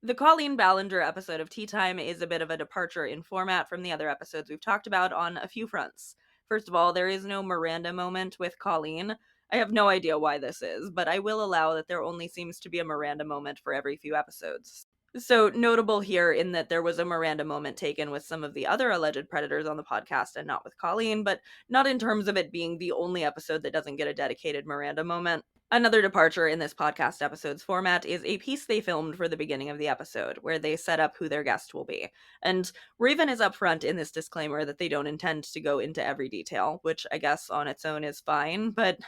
The Colleen Ballinger episode of Tea Time is a bit of a departure in format from the other episodes we've talked about on a few fronts. First of all, there is no Miranda moment with Colleen. I have no idea why this is, but I will allow that there only seems to be a Miranda moment for every few episodes. So, notable here in that there was a Miranda moment taken with some of the other alleged predators on the podcast and not with Colleen, but not in terms of it being the only episode that doesn't get a dedicated Miranda moment. Another departure in this podcast episode's format is a piece they filmed for the beginning of the episode, where they set up who their guest will be. And Raven is upfront in this disclaimer that they don't intend to go into every detail, which I guess on its own is fine, but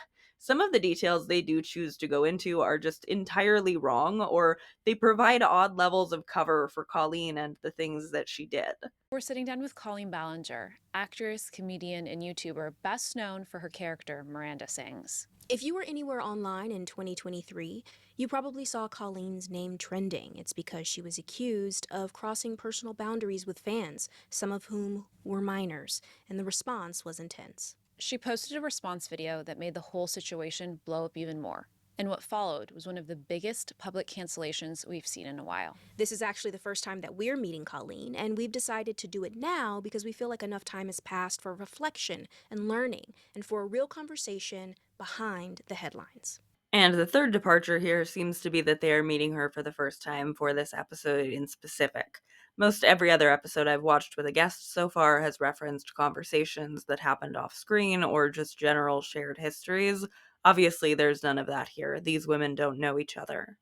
some of the details they do choose to go into are just entirely wrong, or they provide odd levels of cover for Colleen and the things that she did. We're sitting down with Colleen Ballinger, actress, comedian, and YouTuber best known for her character Miranda Sings. If you were anywhere online in 2023, you probably saw Colleen's name trending. It's because she was accused of crossing personal boundaries with fans, some of whom were minors, and the response was intense. She posted a response video that made the whole situation blow up even more. And what followed was one of the biggest public cancellations we've seen in a while. This is actually the first time that we're meeting Colleen, and we've decided to do it now because we feel like enough time has passed for reflection and learning and for a real conversation behind the headlines. And the third departure here seems to be that they are meeting her for the first time for this episode in specific. Most every other episode I've watched with a guest so far has referenced conversations that happened off screen or just general shared histories. Obviously, there's none of that here. These women don't know each other.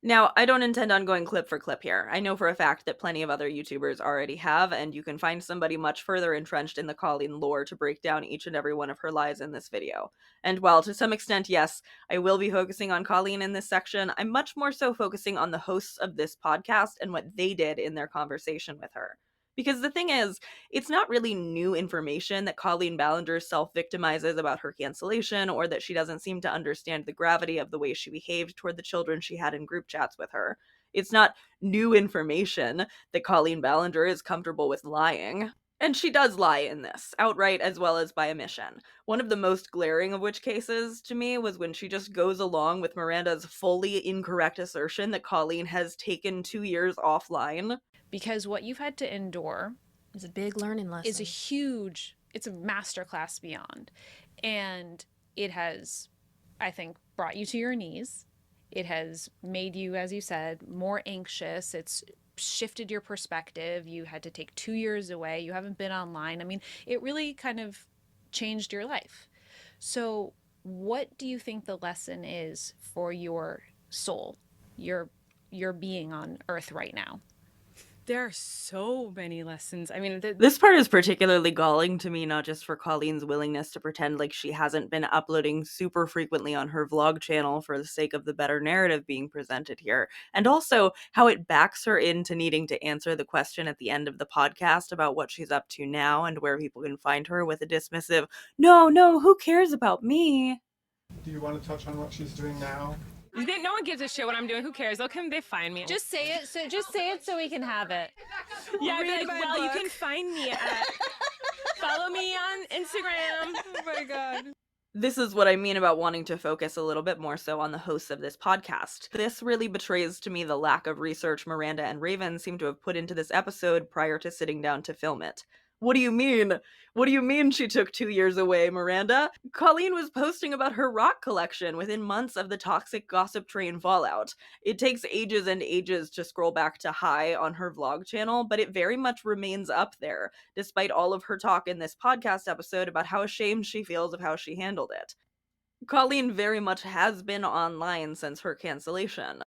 Now, I don't intend on going clip for clip here. I know for a fact that plenty of other YouTubers already have, and you can find somebody much further entrenched in the Colleen lore to break down each and every one of her lies in this video. And while to some extent, yes, I will be focusing on Colleen in this section, I'm much more so focusing on the hosts of this podcast and what they did in their conversation with her. Because the thing is, it's not really new information that Colleen Ballinger self-victimizes about her cancellation, or that she doesn't seem to understand the gravity of the way she behaved toward the children she had in group chats with her. It's not new information that Colleen Ballinger is comfortable with lying. And she does lie in this, outright as well as by omission. One of the most glaring of which cases, to me, was when she just goes along with Miranda's fully incorrect assertion that Colleen has taken 2 years offline. Because what you've had to endure is a big learning lesson. It's a masterclass beyond. And it has, I think, brought you to your knees. It has made you, as you said, more anxious. It's shifted your perspective. You had to take 2 years away. You haven't been online. I mean, it really kind of changed your life. So, what do you think the lesson is for your soul, your being on Earth right now? There are so many lessons. I mean, This part is particularly galling to me, not just for Colleen's willingness to pretend like she hasn't been uploading super frequently on her vlog channel for the sake of the better narrative being presented here, and also how it backs her into needing to answer the question at the end of the podcast about what she's up to now and where people can find her with a dismissive, no, who cares about me? Do you want to touch on what she's doing now? no one gives a shit what I'm doing. Who cares? They'll come, they find me. Just say it. So we can have it. Yeah, I'd be like, well, you can find me at follow me on Instagram. Oh my god. This is what I mean about wanting to focus a little bit more so on the hosts of this podcast. This really betrays to me the lack of research Miranda and Raven seem to have put into this episode prior to sitting down to film it. What do you mean? What do you mean she took 2 years away, Miranda? Colleen was posting about her rock collection within months of the toxic gossip train fallout. It takes ages and ages to scroll back to high on her vlog channel, but it very much remains up there, despite all of her talk in this podcast episode about how ashamed she feels of how she handled it. Colleen very much has been online since her cancellation.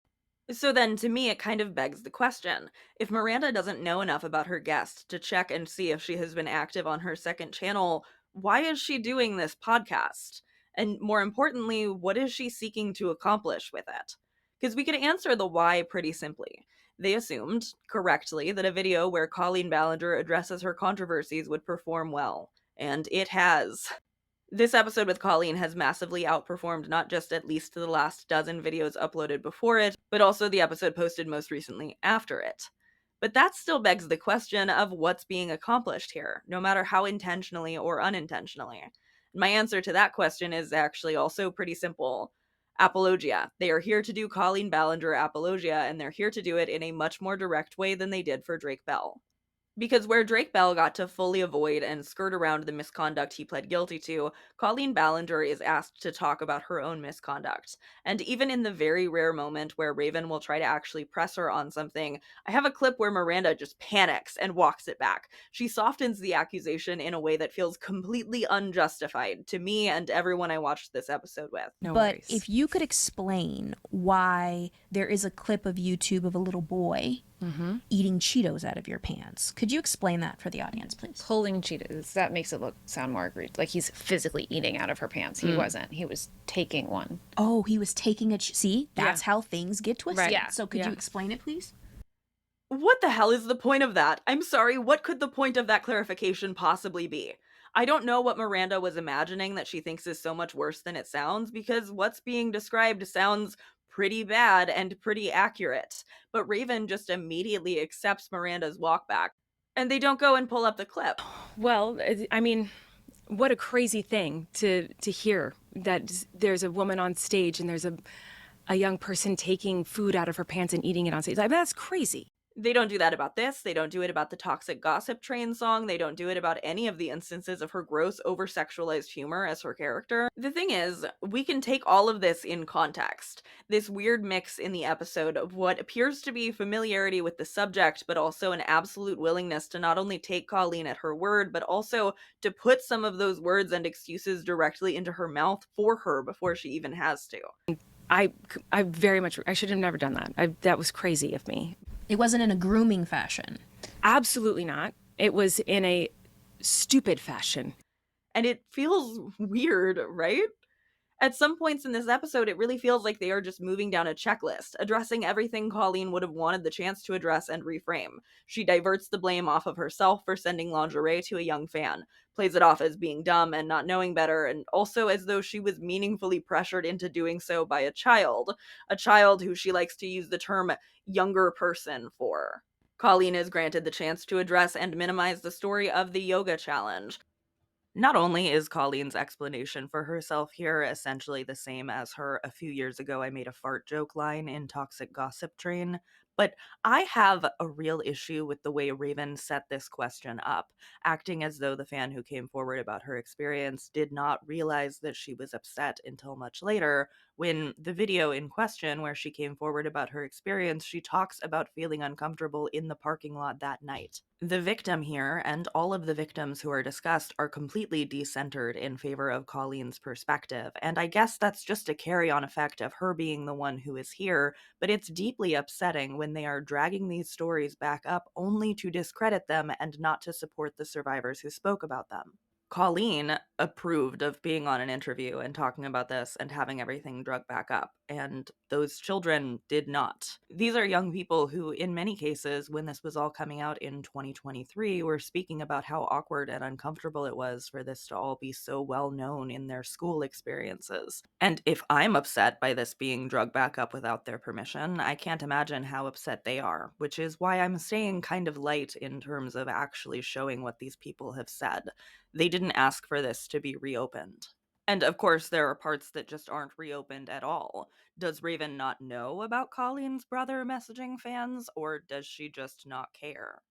So then, to me, it kind of begs the question. If Miranda doesn't know enough about her guest to check and see if she has been active on her second channel, why is she doing this podcast? And more importantly, what is she seeking to accomplish with it? Because we could answer the why pretty simply. They assumed, correctly, that a video where Colleen Ballinger addresses her controversies would perform well. And it has. This episode with Colleen has massively outperformed not just at least the last dozen videos uploaded before it, but also the episode posted most recently after it. But that still begs the question of what's being accomplished here, no matter how intentionally or unintentionally. My answer to that question is actually also pretty simple. Apologia. They are here to do Colleen Ballinger apologia, and they're here to do it in a much more direct way than they did for Drake Bell. Because where Drake Bell got to fully avoid and skirt around the misconduct he pled guilty to, Colleen Ballinger is asked to talk about her own misconduct. And even in the very rare moment where Raven will try to actually press her on something, I have a clip where Miranda just panics and walks it back. She softens the accusation in a way that feels completely unjustified to me and everyone I watched this episode with. But if you could explain why there is a clip of YouTube of a little boy eating Cheetos out of your pants, could you explain that for the audience, please? Pulling Cheetos. That makes it sound more egregious. Like he's physically eating out of her pants. He wasn't. He was taking one. Oh, he was taking a... See? That's how things get twisted. Right. Yeah. So could you explain it, please? What the hell is the point of that? I'm sorry, what could the point of that clarification possibly be? I don't know what Miranda was imagining that she thinks is so much worse than it sounds, because what's being described sounds pretty bad and pretty accurate. But Raven just immediately accepts Miranda's walkback, and they don't go and pull up the clip. Well, I mean, what a crazy thing to hear, that there's a woman on stage and there's a young person taking food out of her pants and eating it on stage. I mean, that's crazy. They don't do that about this. They don't do it about the toxic gossip train song. They don't do it about any of the instances of her gross over-sexualized humor as her character. The thing is, we can take all of this in context. This weird mix in the episode of what appears to be familiarity with the subject, but also an absolute willingness to not only take Colleen at her word, but also to put some of those words and excuses directly into her mouth for her before she even has to. I very much, I should have never done that. That was crazy of me. It wasn't in a grooming fashion. Absolutely not. It was in a stupid fashion. And it feels weird, right? At some points in this episode, it really feels like they are just moving down a checklist, addressing everything Colleen would have wanted the chance to address and reframe. She diverts the blame off of herself for sending lingerie to a young fan, plays it off as being dumb and not knowing better, and also as though she was meaningfully pressured into doing so by a child who she likes to use the term younger person for. Colleen is granted the chance to address and minimize the story of the yoga challenge. Not only is Colleen's explanation for herself here essentially the same as her "a few years ago I made a fart joke" line in Toxic Gossip Train, But I have a real issue with the way Raven set this question up, acting as though the fan who came forward about her experience did not realize that she was upset until much later, when the video in question where she came forward about her experience, she talks about feeling uncomfortable in the parking lot that night. The victim here, and all of the victims who are discussed, are completely decentered in favor of Colleen's perspective, and I guess that's just a carry-on effect of her being the one who is here, but it's deeply upsetting when they are dragging these stories back up only to discredit them and not to support the survivors who spoke about them. Colleen approved of being on an interview and talking about this and having everything drug back up, and those children did not. These are young people who, in many cases, when this was all coming out in 2023, were speaking about how awkward and uncomfortable it was for this to all be so well known in their school experiences. And if I'm upset by this being drug back up without their permission, I can't imagine how upset they are, which is why I'm staying kind of light in terms of actually showing what these people have said. They didn't ask for this to be reopened. And of course, there are parts that just aren't reopened at all. Does Raven not know about Colleen's brother messaging fans, or does she just not care?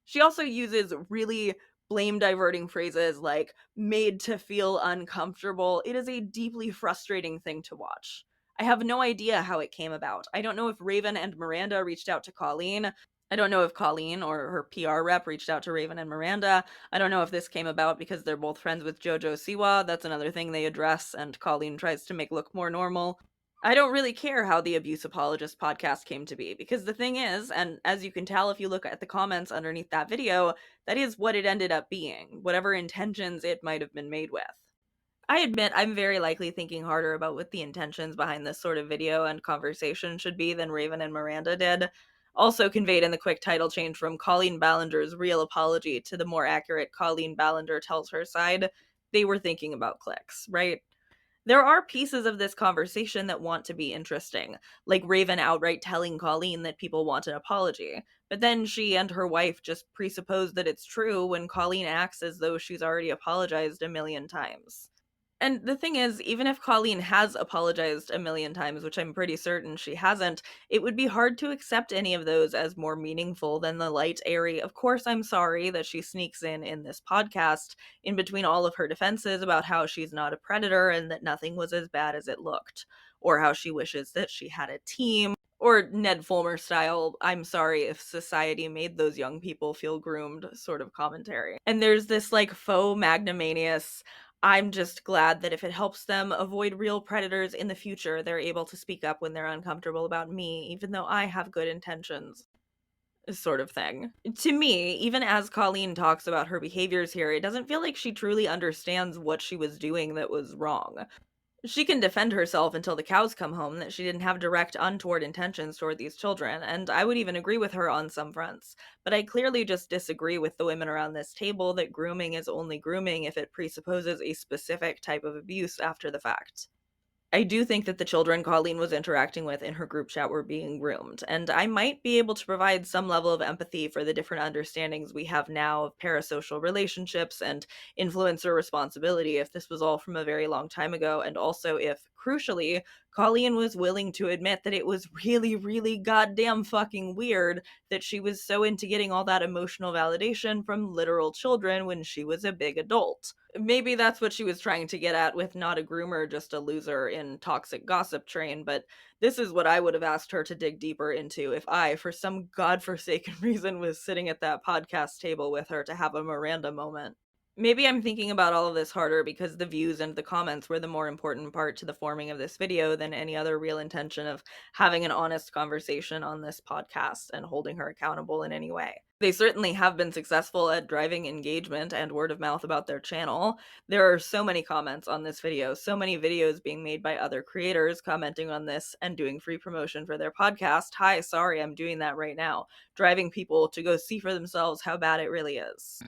She also uses really blame diverting phrases like made to feel uncomfortable. It is a deeply frustrating thing to watch. I have no idea how it came about. I don't know if Raven and Miranda reached out to Colleen. I don't know if Colleen or her PR rep reached out to Raven and Miranda. I don't know if this came about because they're both friends with JoJo Siwa. That's another thing they address, and Colleen tries to make look more normal. I don't really care how the Abuse Apologist podcast came to be, because the thing is, and as you can tell if you look at the comments underneath that video, that is what it ended up being, whatever intentions it might have been made with. I admit I'm very likely thinking harder about what the intentions behind this sort of video and conversation should be than Raven and Miranda did. Also conveyed in the quick title change from Colleen Ballinger's real apology to the more accurate Colleen Ballinger tells her side, they were thinking about clicks, right? There are pieces of this conversation that want to be interesting, like Raven outright telling Colleen that people want an apology, but then she and her wife just presuppose that it's true when Colleen acts as though she's already apologized a million times. And the thing is, even if Colleen has apologized a million times, which I'm pretty certain she hasn't, it would be hard to accept any of those as more meaningful than the light, airy, of course I'm sorry that she sneaks in this podcast, in between all of her defenses about how she's not a predator and that nothing was as bad as it looked, or how she wishes that she had a team, or Ned Fulmer style, I'm sorry if society made those young people feel groomed sort of commentary. And there's this like faux magnanimous, I'm just glad that if it helps them avoid real predators in the future, they're able to speak up when they're uncomfortable about me, even though I have good intentions, sort of thing. To me, even as Colleen talks about her behaviors here, it doesn't feel like she truly understands what she was doing that was wrong. She can defend herself until the cows come home that she didn't have direct untoward intentions toward these children, and I would even agree with her on some fronts. But I clearly just disagree with the women around this table that grooming is only grooming if it presupposes a specific type of abuse after the fact. I do think that the children Colleen was interacting with in her group chat were being groomed, and I might be able to provide some level of empathy for the different understandings we have now of parasocial relationships and influencer responsibility if this was all from a very long time ago, and also if, crucially, Colleen was willing to admit that it was really, really goddamn fucking weird that she was so into getting all that emotional validation from literal children when she was a big adult. Maybe that's what she was trying to get at with not a groomer, just a loser in Toxic Gossip Train, but this is what I would have asked her to dig deeper into if I, for some godforsaken reason, was sitting at that podcast table with her to have a Miranda moment. Maybe I'm thinking about all of this harder because the views and the comments were the more important part to the forming of this video than any other real intention of having an honest conversation on this podcast and holding her accountable in any way. They certainly have been successful at driving engagement and word of mouth about their channel. There are so many comments on this video, so many videos being made by other creators commenting on this and doing free promotion for their podcast. Hi, sorry, I'm doing that right now. Driving people to go see for themselves how bad it really is.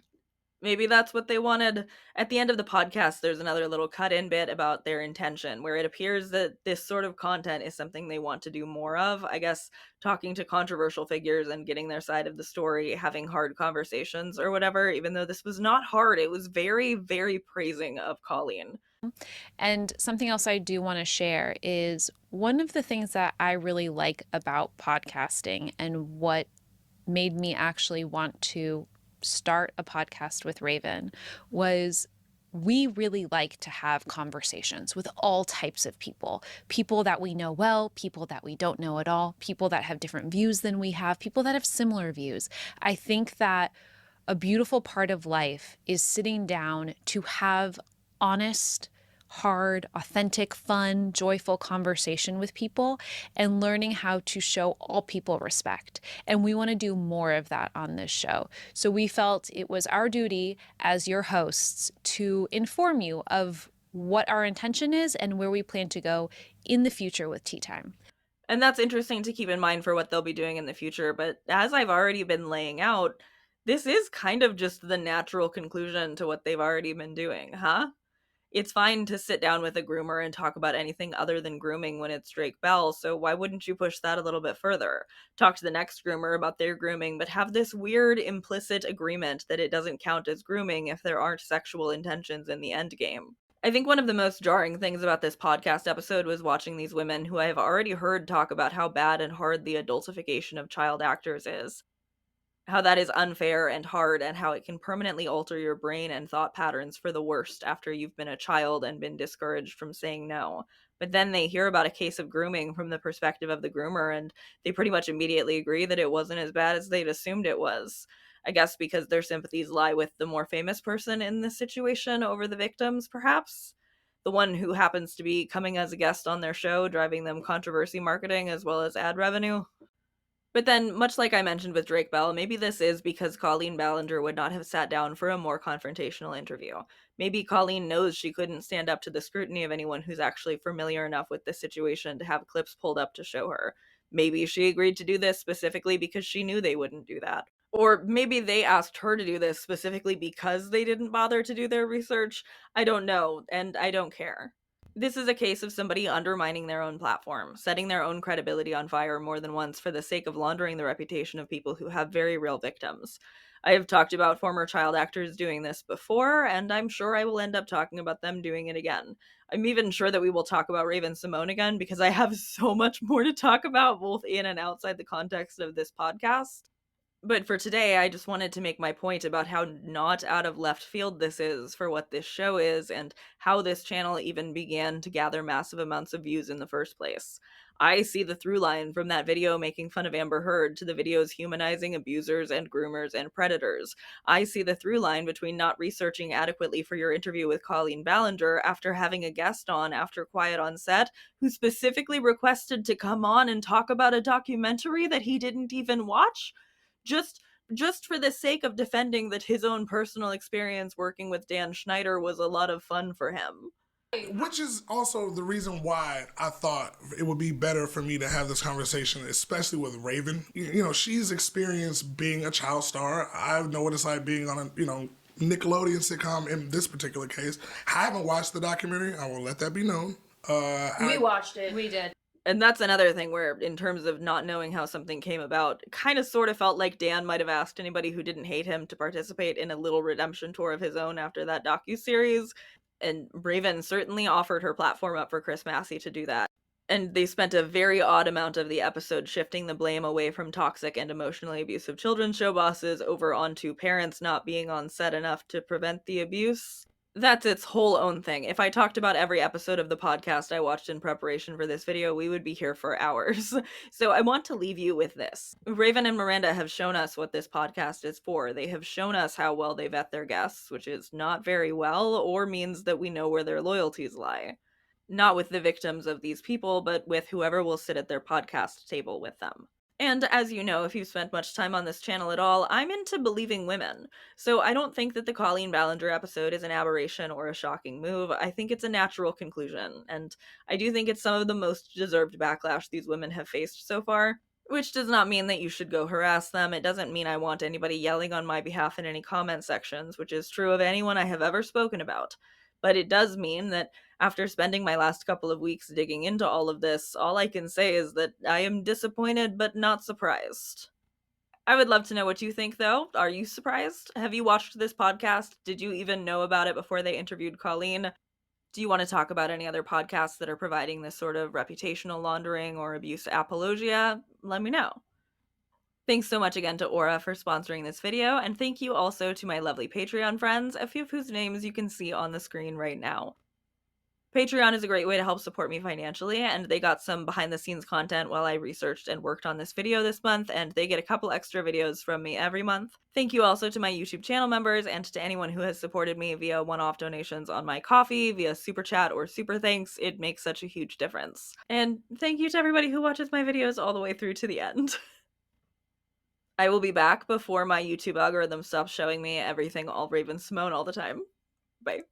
Maybe that's what they wanted. At the end of the podcast, there's another little cut-in bit about their intention, where it appears that this sort of content is something they want to do more of. I guess talking to controversial figures and getting their side of the story, having hard conversations or whatever, even though this was not hard. It was very, very praising of Colleen. And something else I do want to share is one of the things that I really like about podcasting and what made me actually want to start a podcast with Raven was we really like to have conversations with all types of people. People that we know well, people that we don't know at all, people that have different views than we have, people that have similar views. I think that a beautiful part of life is sitting down to have honest, hard, authentic, fun, joyful conversation with people and learning how to show all people respect. And we want to do more of that on this show. So we felt it was our duty as your hosts to inform you of what our intention is and where we plan to go in the future with Tea Time. And that's interesting to keep in mind for what they'll be doing in the future. But as I've already been laying out, this is kind of just the natural conclusion to what they've already been doing, huh? It's fine to sit down with a groomer and talk about anything other than grooming when it's Drake Bell, so why wouldn't you push that a little bit further? Talk to the next groomer about their grooming, but have this weird implicit agreement that it doesn't count as grooming if there aren't sexual intentions in the end game. I think one of the most jarring things about this podcast episode was watching these women who I have already heard talk about how bad and hard the adultification of child actors is. How that is unfair and hard, and how it can permanently alter your brain and thought patterns for the worst after you've been a child and been discouraged from saying no. But then they hear about a case of grooming from the perspective of the groomer, and they pretty much immediately agree that it wasn't as bad as they'd assumed it was. I guess because their sympathies lie with the more famous person in this situation over the victims, perhaps? The one who happens to be coming as a guest on their show, driving them controversy marketing as well as ad revenue. But then, much like I mentioned with Drake Bell, maybe this is because Colleen Ballinger would not have sat down for a more confrontational interview. Maybe Colleen knows she couldn't stand up to the scrutiny of anyone who's actually familiar enough with the situation to have clips pulled up to show her. Maybe she agreed to do this specifically because she knew they wouldn't do that. Or maybe they asked her to do this specifically because they didn't bother to do their research. I don't know, and I don't care. This is a case of somebody undermining their own platform, setting their own credibility on fire more than once for the sake of laundering the reputation of people who have very real victims. I have talked about former child actors doing this before, and I'm sure I will end up talking about them doing it again. I'm even sure that we will talk about Raven-Symone again because I have so much more to talk about both in and outside the context of this podcast. But for today, I just wanted to make my point about how not out of left field this is for what this show is and how this channel even began to gather massive amounts of views in the first place. I see the through line from that video making fun of Amber Heard to the videos humanizing abusers and groomers and predators. I see the through line between not researching adequately for your interview with Colleen Ballinger after having a guest on after Quiet on Set who specifically requested to come on and talk about a documentary that he didn't even watch just just for the sake of defending that his own personal experience working with Dan Schneider was a lot of fun for him. Which is also the reason why I thought it would be better for me to have this conversation, especially with Raven. You know, she's experienced being a child star. I know what it's like being on a, Nickelodeon sitcom in this particular case. I haven't watched the documentary. I will let that be known. We watched it. We did. And that's another thing where, in terms of not knowing how something came about, kind of sort of felt like Dan might have asked anybody who didn't hate him to participate in a little redemption tour of his own after that docuseries. And Raven certainly offered her platform up for Chris Massey to do that. And they spent a very odd amount of the episode shifting the blame away from toxic and emotionally abusive children's show bosses over onto parents not being on set enough to prevent the abuse. That's its whole own thing. If I talked about every episode of the podcast I watched in preparation for this video, we would be here for hours. So I want to leave you with this. Raven and Miranda have shown us what this podcast is for. They have shown us how well they vet their guests, which is not very well, or means that we know where their loyalties lie. Not with the victims of these people, but with whoever will sit at their podcast table with them. And as you know, if you've spent much time on this channel at all, I'm into believing women. So I don't think that the Colleen Ballinger episode is an aberration or a shocking move. I think it's a natural conclusion, and I do think it's some of the most deserved backlash these women have faced so far. Which does not mean that you should go harass them. It doesn't mean I want anybody yelling on my behalf in any comment sections, which is true of anyone I have ever spoken about. But it does mean that after spending my last couple of weeks digging into all of this, all I can say is that I am disappointed but not surprised. I would love to know what you think, though. Are you surprised? Have you watched this podcast? Did you even know about it before they interviewed Colleen? Do you want to talk about any other podcasts that are providing this sort of reputational laundering or abuse apologia? Let me know. Thanks so much again to Aura for sponsoring this video, and thank you also to my lovely Patreon friends, a few of whose names you can see on the screen right now. Patreon is a great way to help support me financially, and they got some behind-the-scenes content while I researched and worked on this video this month, and they get a couple extra videos from me every month. Thank you also to my YouTube channel members, and to anyone who has supported me via one-off donations on my Ko-fi, via Super Chat, or Super Thanks. It makes such a huge difference. And thank you to everybody who watches my videos all the way through to the end. I will be back before my YouTube algorithm stops showing me everything all Raven-Symone all the time. Bye.